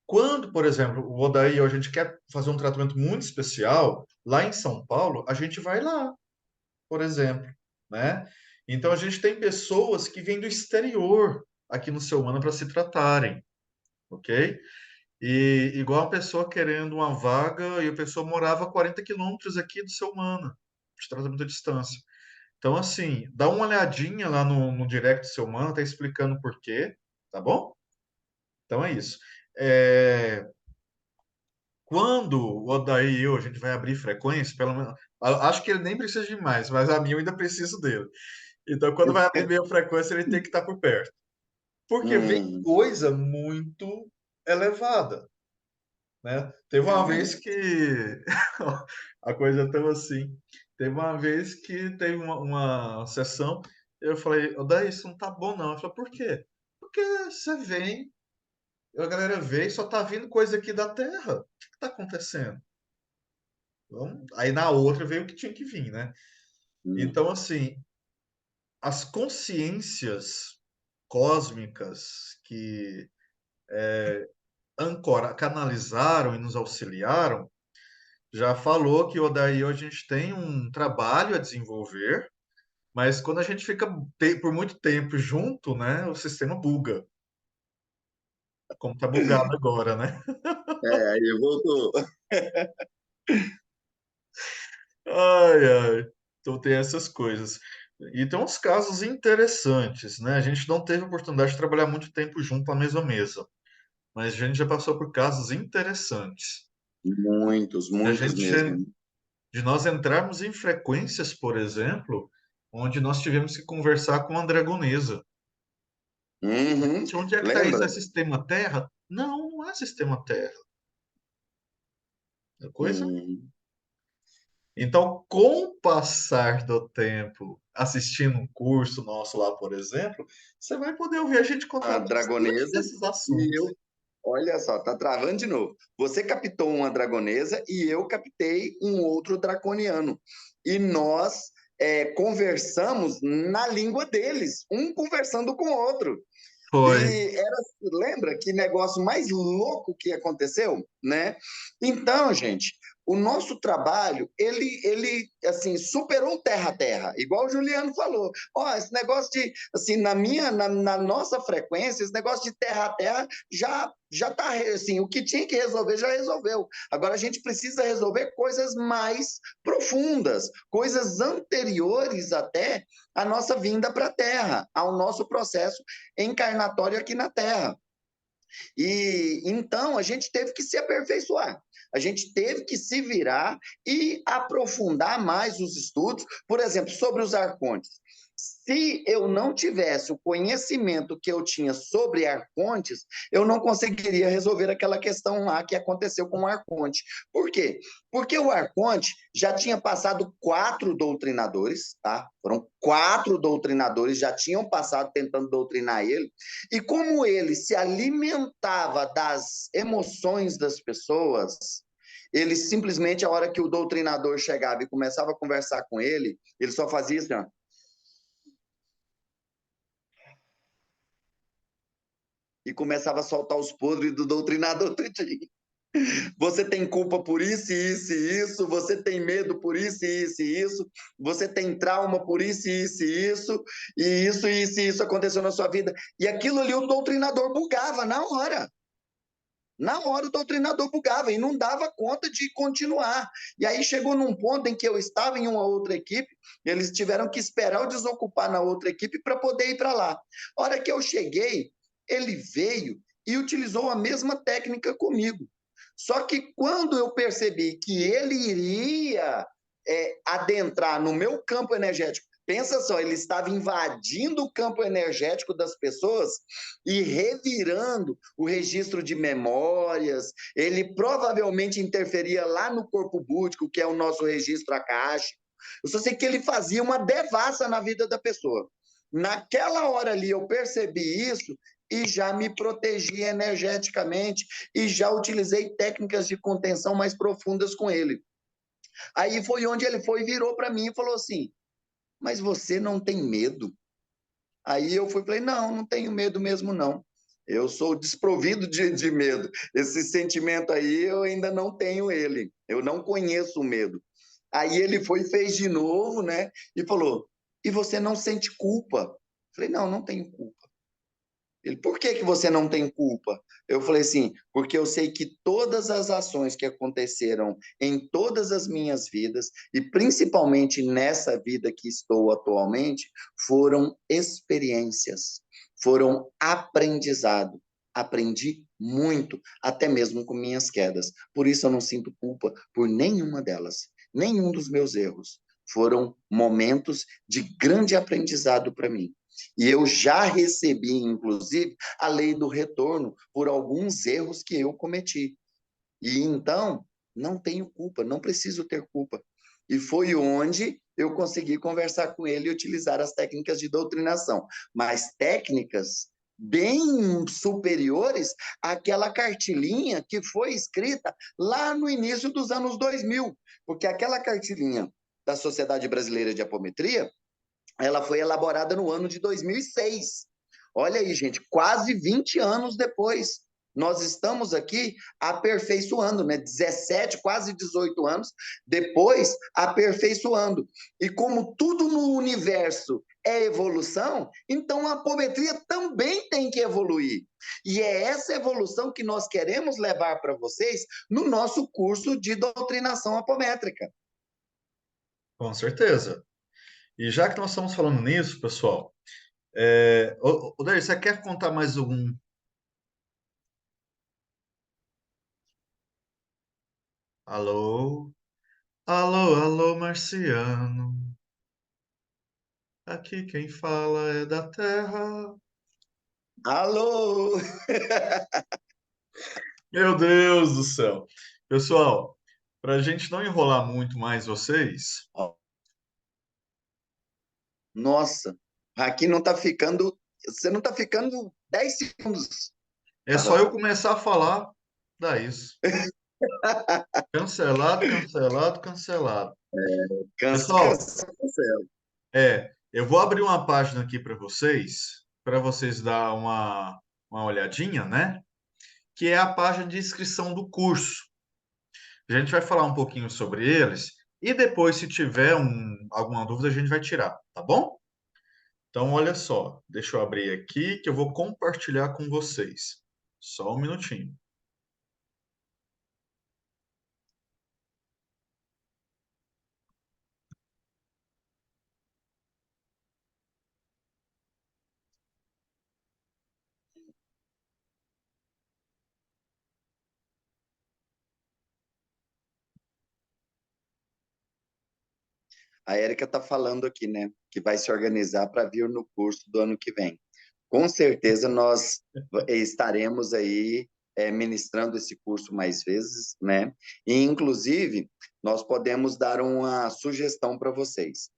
Quando, por exemplo, o Odaí, a gente quer fazer um tratamento muito especial, lá em São Paulo, a gente vai lá, por exemplo, né? Então a gente tem pessoas que vêm do exterior aqui no Seu Humana para se tratarem, ok? E igual a pessoa querendo uma vaga e a pessoa morava a 40 quilômetros aqui do Seu Humana, de tratamento à distância. Então, assim, dá uma olhadinha lá no direct do Seu Humana, tá explicando por quê, tá bom? Então é isso. É, Quando o Odaí e eu, a gente vai abrir frequência, pelo menos, acho que ele nem precisa de mais, mas a minha eu ainda preciso dele. Então, quando vai abrir meia frequência, ele tem que estar por perto. Porque vem hum, coisa muito elevada, né? Teve uma vez que a coisa é tão assim. Teve uma vez que teve uma sessão, eu falei, Odaí, isso não tá bom não. Ele falou, por quê? Porque você vem, a galera vê e só tá vindo coisa aqui da Terra. O que que tá acontecendo? Aí na outra veio o que tinha que vir, né? Então, hum. assim, as consciências cósmicas que canalizaram e nos auxiliaram, já falou que o daí a gente tem um trabalho a desenvolver, mas quando a gente fica por muito tempo junto, né, o sistema buga, como tá bugado agora, né? Aí voltou. Ai, ai. Então tem essas coisas. E tem uns casos interessantes, né? A gente não teve oportunidade de trabalhar muito tempo junto na mesma mesa, mas a gente já passou por casos interessantes. Muitos, De a muitos gente, mesmo. de nós entrarmos em frequências, por exemplo, onde nós tivemos que conversar com a Andragonesa. Uhum. Gente, onde é que está isso? Lembra? É sistema Terra? Não, não é sistema Terra. É coisa. Uhum. Então, com o passar do tempo, assistindo um curso nosso lá, por exemplo, você vai poder ouvir a gente A contar bastante dragonesa desses e assuntos. eu. Olha só, tá travando de novo. Você captou uma dragonesa e eu captei um outro draconiano. E nós conversamos na língua deles, um conversando com o outro. Foi. E lembra que negócio mais louco que aconteceu, né? Então, gente, o nosso trabalho, ele assim, superou o terra a terra, igual o Juliano falou. Ó, esse negócio de, assim, na nossa frequência, esse negócio de terra a terra já tá, assim, o que tinha que resolver já resolveu. Agora a gente precisa resolver coisas mais profundas, coisas anteriores até à nossa vinda para a Terra, ao nosso processo encarnatório aqui na Terra. E então a gente teve que se aperfeiçoar. A gente teve que se virar e aprofundar mais os estudos, por exemplo, sobre os arcontes. Se eu não tivesse o conhecimento que eu tinha sobre arcontes, eu não conseguiria resolver aquela questão lá que aconteceu com o arconte. Por quê? Porque o arconte já tinha passado 4 doutrinadores, tá? Foram 4 doutrinadores, já tinham passado tentando doutrinar ele, e como ele se alimentava das emoções das pessoas, ele simplesmente, a hora que o doutrinador chegava e começava a conversar com ele só fazia isso, ó, e começava a soltar os podres do doutrinador tudinho. Você tem culpa por isso, isso e isso, você tem medo por isso, isso e isso, você tem trauma por isso, isso e isso, e isso aconteceu na sua vida. E aquilo ali o doutrinador bugava na hora. Na hora o doutrinador bugava e não dava conta de continuar. E aí chegou num ponto em que eu estava em uma outra equipe, eles tiveram que esperar eu desocupar na outra equipe para poder ir para lá. A hora que eu cheguei, ele veio e utilizou a mesma técnica comigo. Só que quando eu percebi que ele iria adentrar no meu campo energético Pensa só, ele estava invadindo o campo energético das pessoas e revirando o registro de memórias. Ele provavelmente interferia lá no corpo búdico, que é o nosso registro acástico. Eu só sei que ele fazia uma devassa na vida da pessoa. Naquela hora ali eu percebi isso e já me protegi energeticamente e já utilizei técnicas de contenção mais profundas com ele. Aí foi onde ele foi, virou para mim e falou assim: mas você não tem medo? Aí eu fui e falei: não, não tenho medo mesmo, não. Eu sou desprovido de medo. Esse sentimento aí eu ainda não tenho ele. Eu não conheço o medo. Aí ele foi e fez de novo, né? E falou: e você não sente culpa? Eu falei: não, não tenho culpa. Ele: por que você não tem culpa? Eu falei assim: porque eu sei que todas as ações que aconteceram em todas as minhas vidas, e principalmente nessa vida que estou atualmente, foram experiências, foram aprendizado. Aprendi muito, até mesmo com minhas quedas. Por isso eu não sinto culpa por nenhuma delas, nenhum dos meus erros. Foram momentos de grande aprendizado para mim. E eu já recebi, inclusive, a lei do retorno por alguns erros que eu cometi. E então, não tenho culpa, não preciso ter culpa. E foi onde eu consegui conversar com ele e utilizar as técnicas de doutrinação, mas técnicas bem superiores àquela cartilinha que foi escrita lá no início dos anos 2000, porque aquela cartilinha da Sociedade Brasileira de Apometria, ela foi elaborada no ano de 2006. Olha aí, gente, quase 20 anos depois. Nós estamos aqui aperfeiçoando, né? 17, quase 18 anos depois, aperfeiçoando. E como tudo no universo é evolução, então a apometria também tem que evoluir. E é essa evolução que nós queremos levar para vocês no nosso curso de doutrinação apométrica. Com certeza. E já que nós estamos falando nisso, pessoal, Daí, você quer contar mais um? Alô? Alô, alô, marciano. Aqui quem fala é da Terra. Alô! Meu Deus do céu. Pessoal, para a gente não enrolar muito mais vocês, Nossa, aqui não tá ficando. Você não tá ficando 10 segundos. é só eu começar a falar, dá isso. Cancelado, cancelado, cancelado. Pessoal, Cancela. eu vou abrir uma página aqui para vocês dar uma olhadinha, né? Que é a página de inscrição do curso. A gente vai falar um pouquinho sobre eles e depois, se tiver alguma dúvida, a gente vai tirar, tá bom? Então, olha só, deixa eu abrir aqui que eu vou compartilhar com vocês. Só um minutinho. A Érica está falando aqui, né? Que vai se organizar para vir no curso do ano que vem. Com certeza nós estaremos aí ministrando esse curso mais vezes, né? E, inclusive, nós podemos dar uma sugestão para vocês.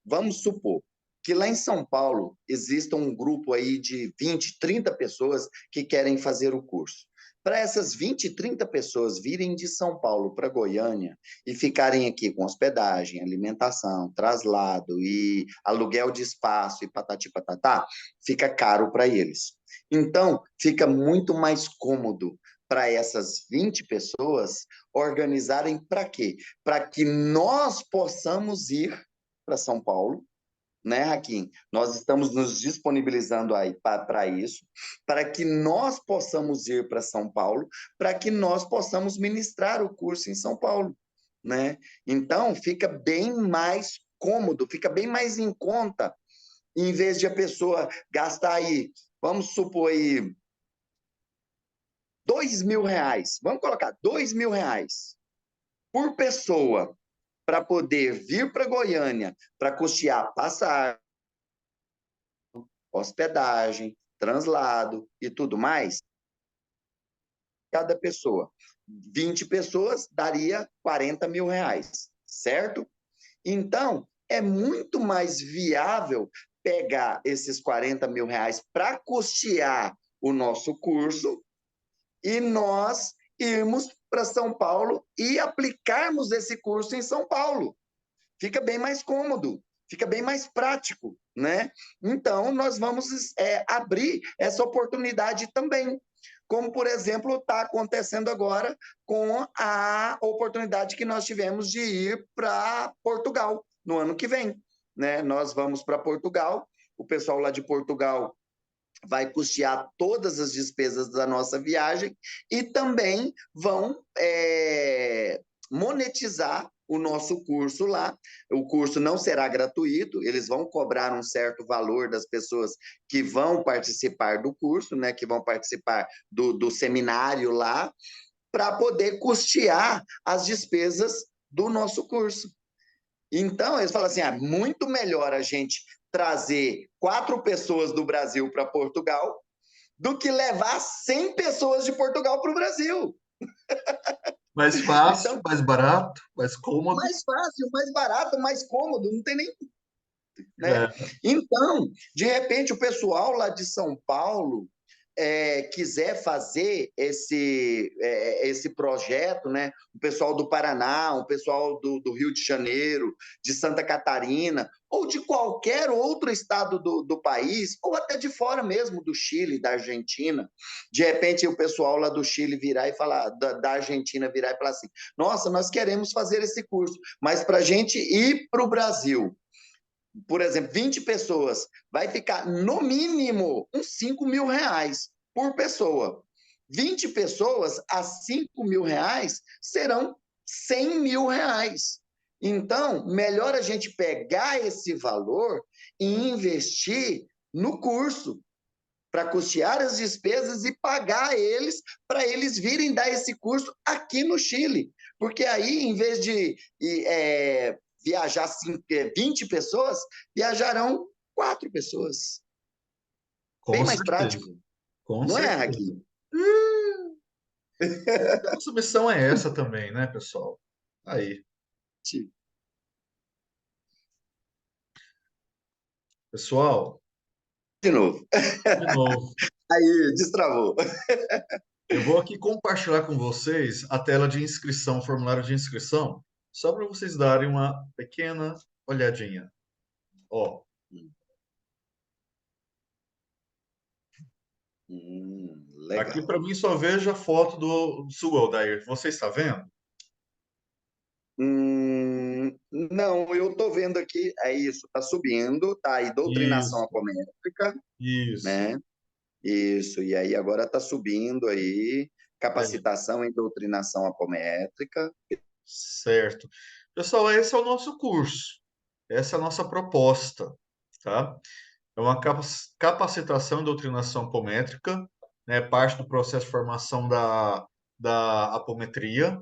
Vamos supor que lá em São Paulo exista um grupo aí de 20, 30 pessoas que querem fazer o curso. Para essas 20, 30 pessoas virem de São Paulo para Goiânia e ficarem aqui com hospedagem, alimentação, traslado e aluguel de espaço e patati patatá, fica caro para eles. Então, fica muito mais cômodo para essas 20 pessoas organizarem para quê? Para que nós possamos ir para São Paulo, né, Raquim? Nós estamos nos disponibilizando aí para isso, para que nós possamos ir para São Paulo, para que nós possamos ministrar o curso em São Paulo, né? Então, fica bem mais cômodo, fica bem mais em conta, em vez de a pessoa gastar aí, vamos supor aí, R$ 2.000, vamos colocar R$ 2.000 por pessoa, para poder vir para Goiânia, para custear passagem, hospedagem, translado e tudo mais, cada pessoa. 20 pessoas daria 40 mil reais, certo? Então, é muito mais viável pegar esses 40 mil reais para custear o nosso curso e nós irmos para São Paulo e aplicarmos esse curso em São Paulo. Fica bem mais cômodo, fica bem mais prático, né? Então, nós vamos abrir essa oportunidade também. Como, por exemplo, está acontecendo agora com a oportunidade que nós tivemos de ir para Portugal no ano que vem, né? Nós vamos para Portugal, o pessoal lá de Portugal vai custear todas as despesas da nossa viagem e também vão monetizar o nosso curso lá. O curso não será gratuito, eles vão cobrar um certo valor das pessoas que vão participar do curso, né, que vão participar do seminário lá, para poder custear as despesas do nosso curso. Então, eles falam assim, muito melhor a gente trazer 4 pessoas do Brasil para Portugal do que levar 100 pessoas de Portugal para o Brasil. Mais fácil, Então, mais barato, mais cômodo. mais fácil, mais barato, mais cômodo, não tem nem... Né? É, Então, de repente, o pessoal lá de São Paulo quiser fazer esse projeto, né? O pessoal do Paraná, o pessoal do Rio de Janeiro, de Santa Catarina, ou de qualquer outro estado do país, ou até de fora mesmo, do Chile, da Argentina, de repente o pessoal lá do Chile virar e falar, da Argentina virar e falar assim, nossa, nós queremos fazer esse curso, mas para a gente ir para o Brasil, por exemplo, 20 pessoas, vai ficar no mínimo uns 5 mil reais por pessoa. 20 pessoas a 5 mil reais serão 100 mil reais. Então, melhor a gente pegar esse valor e investir no curso, para custear as despesas e pagar eles, para eles virem dar esse curso aqui no Chile. Porque aí, em vez de viajar 20 pessoas, viajarão 4 pessoas. Bem com mais certeza, prático. com Não é, certeza. Raquel? Nossa missão é essa também, né, pessoal? Aí, pessoal, De novo. de novo, Aí, destravou. eu vou aqui compartilhar com vocês a tela de inscrição, o formulário de inscrição, só para vocês darem uma pequena olhadinha. Ó, aqui Legal. para mim só vejo a foto do Sugol, Dair. Você está vendo? Não, eu estou vendo aqui, é isso, está subindo, está aí, doutrinação Isso, apométrica, isso. né? Isso, e aí agora está subindo aí, É, capacitação em doutrinação apométrica. certo. Pessoal, esse é o nosso curso. Essa é a nossa proposta, tá? É uma capacitação em doutrinação apométrica, né? Parte do processo de formação da apometria.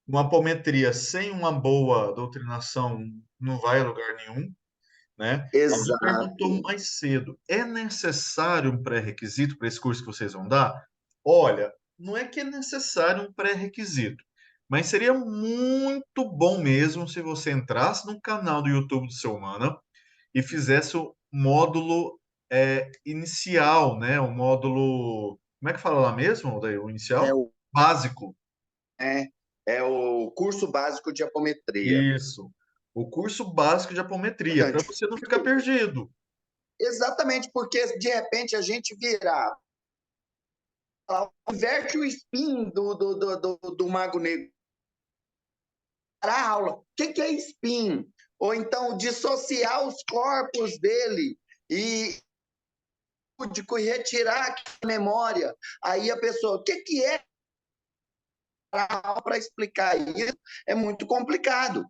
Uma apometria sem uma boa doutrinação não vai a lugar nenhum, né? Alguém perguntou Exato. mais cedo, é necessário um pré-requisito para esse curso que vocês vão dar? Olha, não é que é necessário um pré-requisito, mas seria muito bom mesmo se você entrasse no canal do YouTube do Seu Humana e fizesse o módulo inicial, né? O módulo, como é que fala lá mesmo, daí, o É inicial? o, Básico. é, é o curso básico de apometria. Isso. O curso básico de apometria, para Importante. você não ficar perdido. Exatamente, porque de repente a gente virar, inverte o spin do Mago Negro para a aula. O que é spin? Ou então dissociar os corpos dele e retirar a memória. Aí a pessoa, o que é para explicar isso? É muito complicado.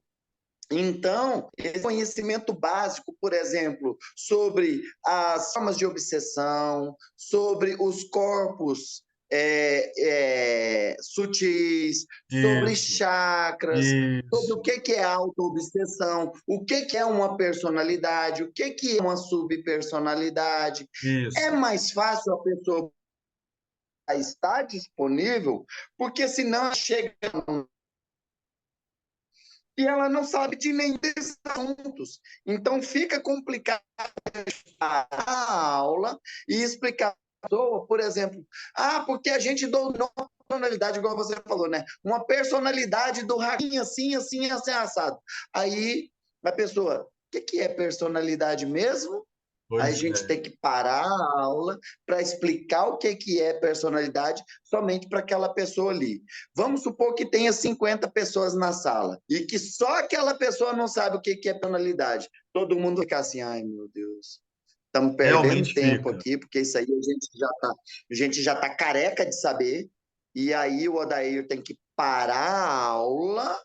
Então, esse conhecimento básico, por exemplo, sobre as formas de obsessão, sobre os corpos sutis, sobre Isso, chakras, sobre o isso, que é autoobsessão, o que é uma personalidade, o que é uma subpersonalidade. É isso. mais fácil a pessoa estar disponível, porque senão chega e ela não sabe de nenhum desses assuntos. Então fica complicado a aula e explicar a pessoa, por exemplo, porque a gente dominou uma personalidade, igual você falou, né? Uma personalidade do Raquinho assim, assim, assim, assado. Aí a pessoa, o que é personalidade mesmo? Aí a Pois gente é. tem que parar a aula para explicar o que é personalidade somente para aquela pessoa ali. Vamos supor que tenha 50 pessoas na sala e que só aquela pessoa não sabe o que é personalidade. Todo mundo fica assim, ai meu Deus, estamos perdendo Realmente tempo fica. aqui, porque isso aí a gente já tá careca de saber. E aí o Odair tem que parar a aula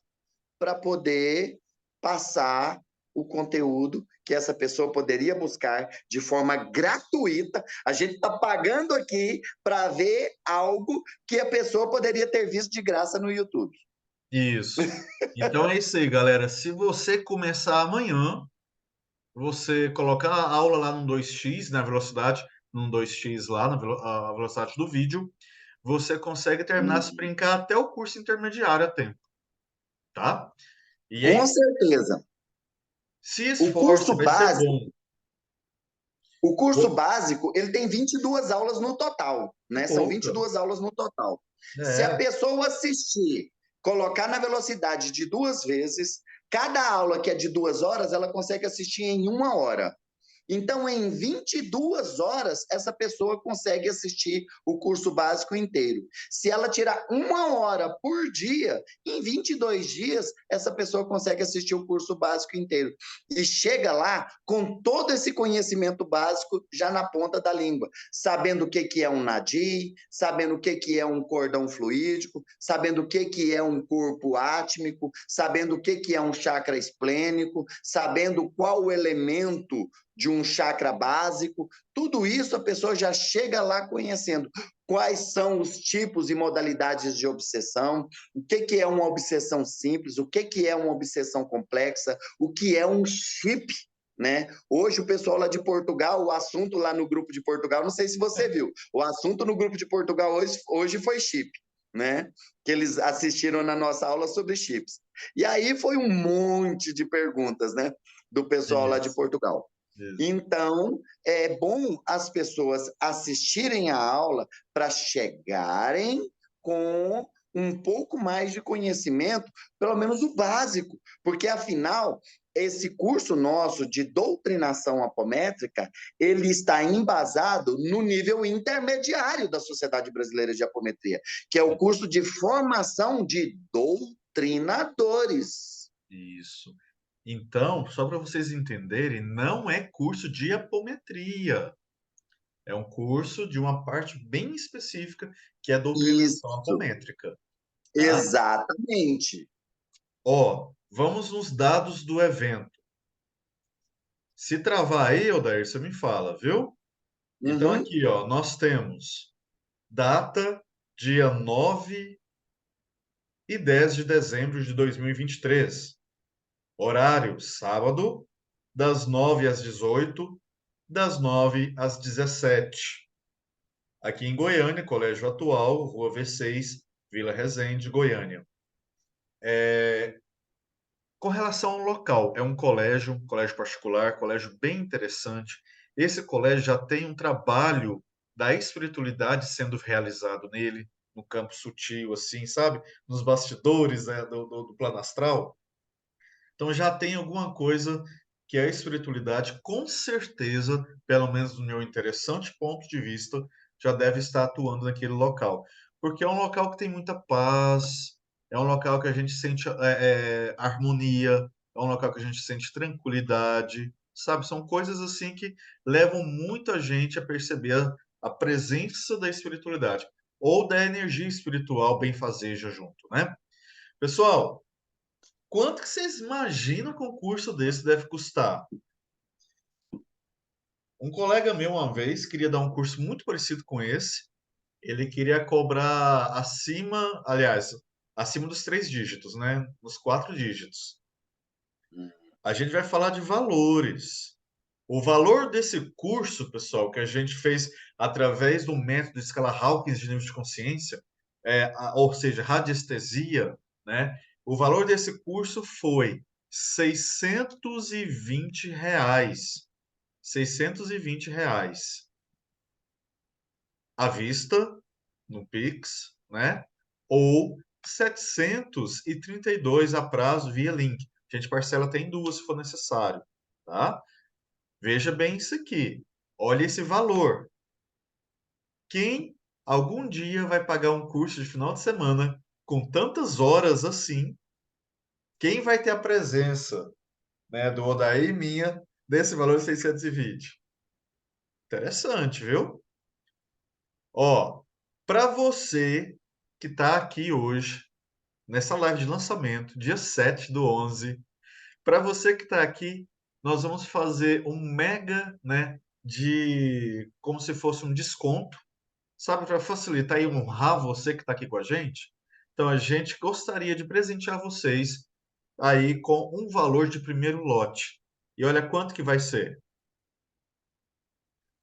para poder passar o conteúdo que essa pessoa poderia buscar de forma gratuita. A gente está pagando aqui para ver algo que a pessoa poderia ter visto de graça no YouTube. Isso. Então é isso aí, galera. Se você começar amanhã, você colocar a aula lá no 2x, na velocidade, no 2x lá, a velocidade do vídeo, você consegue terminar se Uhum. brincar até o curso intermediário a tempo, tá? E Com aí, certeza. se O esforce, curso vai ser básico, bom. o curso Pô, básico, ele tem 22 aulas no total, é né? São pouca. 22 aulas no total. Se a É, pessoa assistir, colocar na velocidade de 2 vezes, cada aula que é de 2 horas, ela consegue assistir em 1 hora. Então, em 22 horas, essa pessoa consegue assistir o curso básico inteiro. Se ela tirar 1 hora por dia, em 22 dias, essa pessoa consegue assistir o curso básico inteiro. E chega lá com todo esse conhecimento básico já na ponta da língua, sabendo o que é um nadi, sabendo o que é um cordão fluídico, sabendo o que é um corpo átmico, sabendo o que é um chakra esplênico, sabendo qual o elemento de um chakra básico, tudo isso a pessoa já chega lá conhecendo quais são os tipos e modalidades de obsessão, o que é uma obsessão simples, o que é uma obsessão complexa, o que é um chip, né? Hoje o pessoal lá de Portugal, o assunto lá no grupo de Portugal, não sei se você viu, o assunto no grupo de Portugal hoje foi chip, né? Que eles assistiram na nossa aula sobre chips. E aí foi um monte de perguntas, né? Do pessoal lá de isso, Portugal. isso. Então, é bom as pessoas assistirem a aula para chegarem com um pouco mais de conhecimento, pelo menos o básico, porque afinal, esse curso nosso de doutrinação apométrica, ele está embasado no nível intermediário da Sociedade Brasileira de Apometria, que é o curso de formação de doutrinadores. Isso. Então, só para vocês entenderem, não é curso de apometria. É um curso de uma parte bem específica, que é a doutrinação Isso, apométrica, tá? exatamente. Ó, vamos nos dados do evento. Se travar aí, Odair, você me fala, viu? Então Uhum. aqui, ó, nós temos data dia 9 e 10 de dezembro de 2023. Horário sábado, das 9 às 18, das 9 às 17. Aqui em Goiânia, Colégio Atual, Rua V6, Vila Resende, Goiânia. Com relação ao local, é um colégio particular, colégio bem interessante. Esse colégio já tem um trabalho da espiritualidade sendo realizado nele, no campo sutil, assim, sabe? Nos bastidores, né, do plano astral. Então já tem alguma coisa que a espiritualidade, com certeza, pelo menos do meu interessante ponto de vista, já deve estar atuando naquele local. Porque é um local que tem muita paz, é um local que a gente sente harmonia, é um local que a gente sente tranquilidade, sabe? São coisas assim que levam muita gente a perceber a presença da espiritualidade ou da energia espiritual benfazeja junto, né? Pessoal, quanto que vocês imaginam que um curso desse deve custar? Um colega meu, uma vez, queria dar um curso muito parecido com esse, ele queria cobrar acima, aliás, acima dos 3 dígitos, né? Nos 4 dígitos. Hum. A gente vai falar de valores. O valor desse curso, pessoal, que a gente fez através do método de escala Hawkins de nível de consciência, ou seja, radiestesia, né? O valor desse curso foi R$ 620. R$ 620 à vista, no Pix, né? Ou 732 a prazo via link. A gente parcela até em duas se for necessário, tá? Veja bem isso aqui. Olha esse valor. Quem algum dia vai pagar um curso de final de semana com tantas horas assim, quem vai ter a presença, né, do Odair e minha desse valor de 620? Interessante, viu? Ó, para você que está aqui hoje, nessa live de lançamento, dia 7/11, para você que está aqui, nós vamos fazer um mega, né, de como se fosse um desconto, sabe, para facilitar e honrar você que está aqui com a gente. Então, a gente gostaria de presentear vocês aí com um valor de primeiro lote. E olha quanto que vai ser.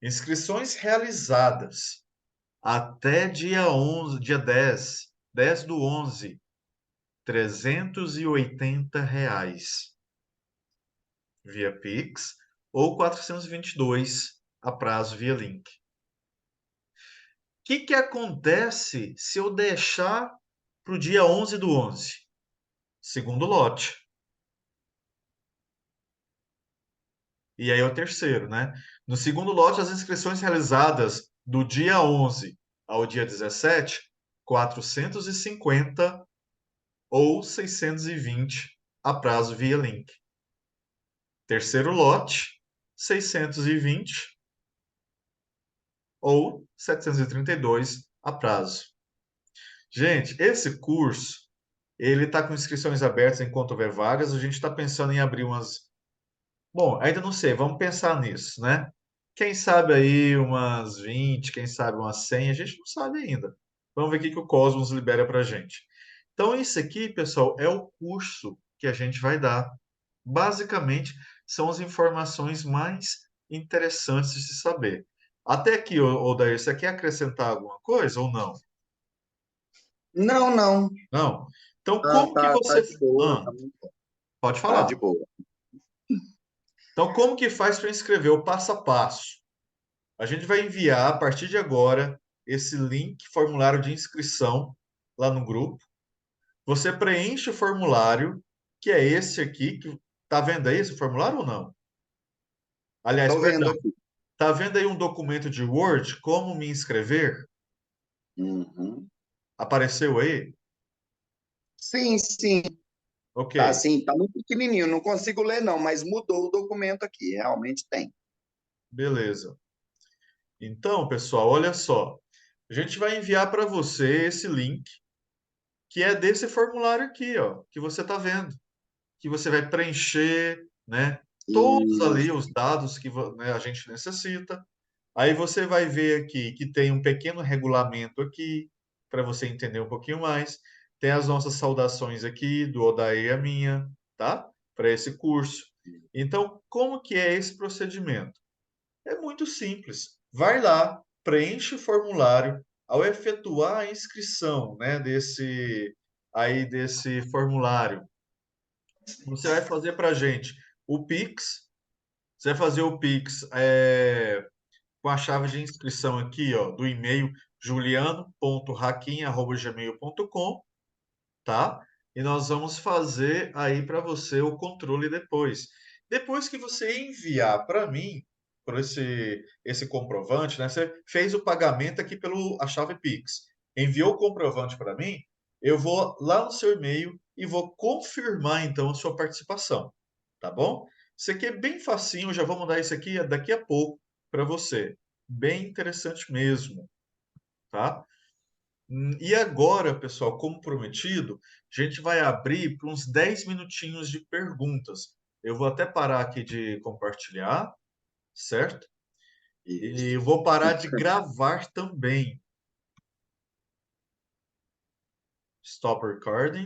Inscrições realizadas até dia 11, dia 10/11, R$ 380 via Pix ou 422 a prazo via link. O que acontece se eu deixar para o dia 11/11? Segundo lote. E aí é o terceiro, né? No segundo lote, as inscrições realizadas do dia 11 ao dia 17, 450 ou 620 a prazo via link. Terceiro lote, 620 ou 732 a prazo. Gente, esse curso, ele está com inscrições abertas enquanto houver vagas. A gente está pensando em abrir umas. Bom, ainda não sei, vamos pensar nisso, né? Quem sabe aí umas 20, quem sabe umas 100, a gente não sabe ainda. Vamos ver o que que o Cosmos libera para a gente. Então, isso aqui, pessoal, é o curso que a gente vai dar. Basicamente, são as informações mais interessantes de se saber. Até aqui, Odair, você quer acrescentar alguma coisa ou não? Não, não. Não? Então, Tá, como que tá, tá você. de boa. Ah, pode Tá de falar. boa. Então, como que faz para inscrever o passo a passo? A gente vai enviar, a partir de agora, esse link, formulário de inscrição, lá no grupo. Você preenche o formulário, que é esse aqui, que tá vendo aí esse formulário ou não? Aliás, Tô vendo perdão, aqui. tá vendo aí um documento de Word, como me inscrever? Uhum. Apareceu aí? Sim, sim. Ok, Tá assim, tá muito pequenininho. Não consigo ler, não, mas mudou o documento aqui. Realmente tem. beleza. Então, pessoal, olha só. A gente vai enviar para você esse link, que é desse formulário aqui, ó, que você está vendo, que você vai preencher, né? Todos ali Isso. os dados que né, a gente necessita. Aí você vai ver aqui que tem um pequeno regulamento aqui, para você entender um pouquinho mais. Tem as nossas saudações aqui, do Odair e a minha, tá? Para esse curso. Então, como que é esse procedimento? É muito simples. Vai lá, preenche o formulário. Ao efetuar a inscrição, né, desse formulário, você vai fazer para a gente o Pix. Você vai fazer o Pix com a chave de inscrição aqui, ó, do e-mail juliano.raquin@gmail.com, tá? E nós vamos fazer aí para você o controle depois. Depois que você enviar para mim, por esse comprovante, né? Você fez o pagamento aqui pelo a chave Pix, enviou o comprovante para mim, eu vou lá no seu e-mail e vou confirmar então a sua participação, tá bom? Isso aqui é bem facinho, eu já vou mandar isso aqui daqui a pouco para você. Bem interessante mesmo, tá? E agora, pessoal, como prometido, a gente vai abrir para uns 10 minutinhos de perguntas. Eu vou até parar aqui de compartilhar, certo? E Isso. vou parar de gravar também. Stop recording.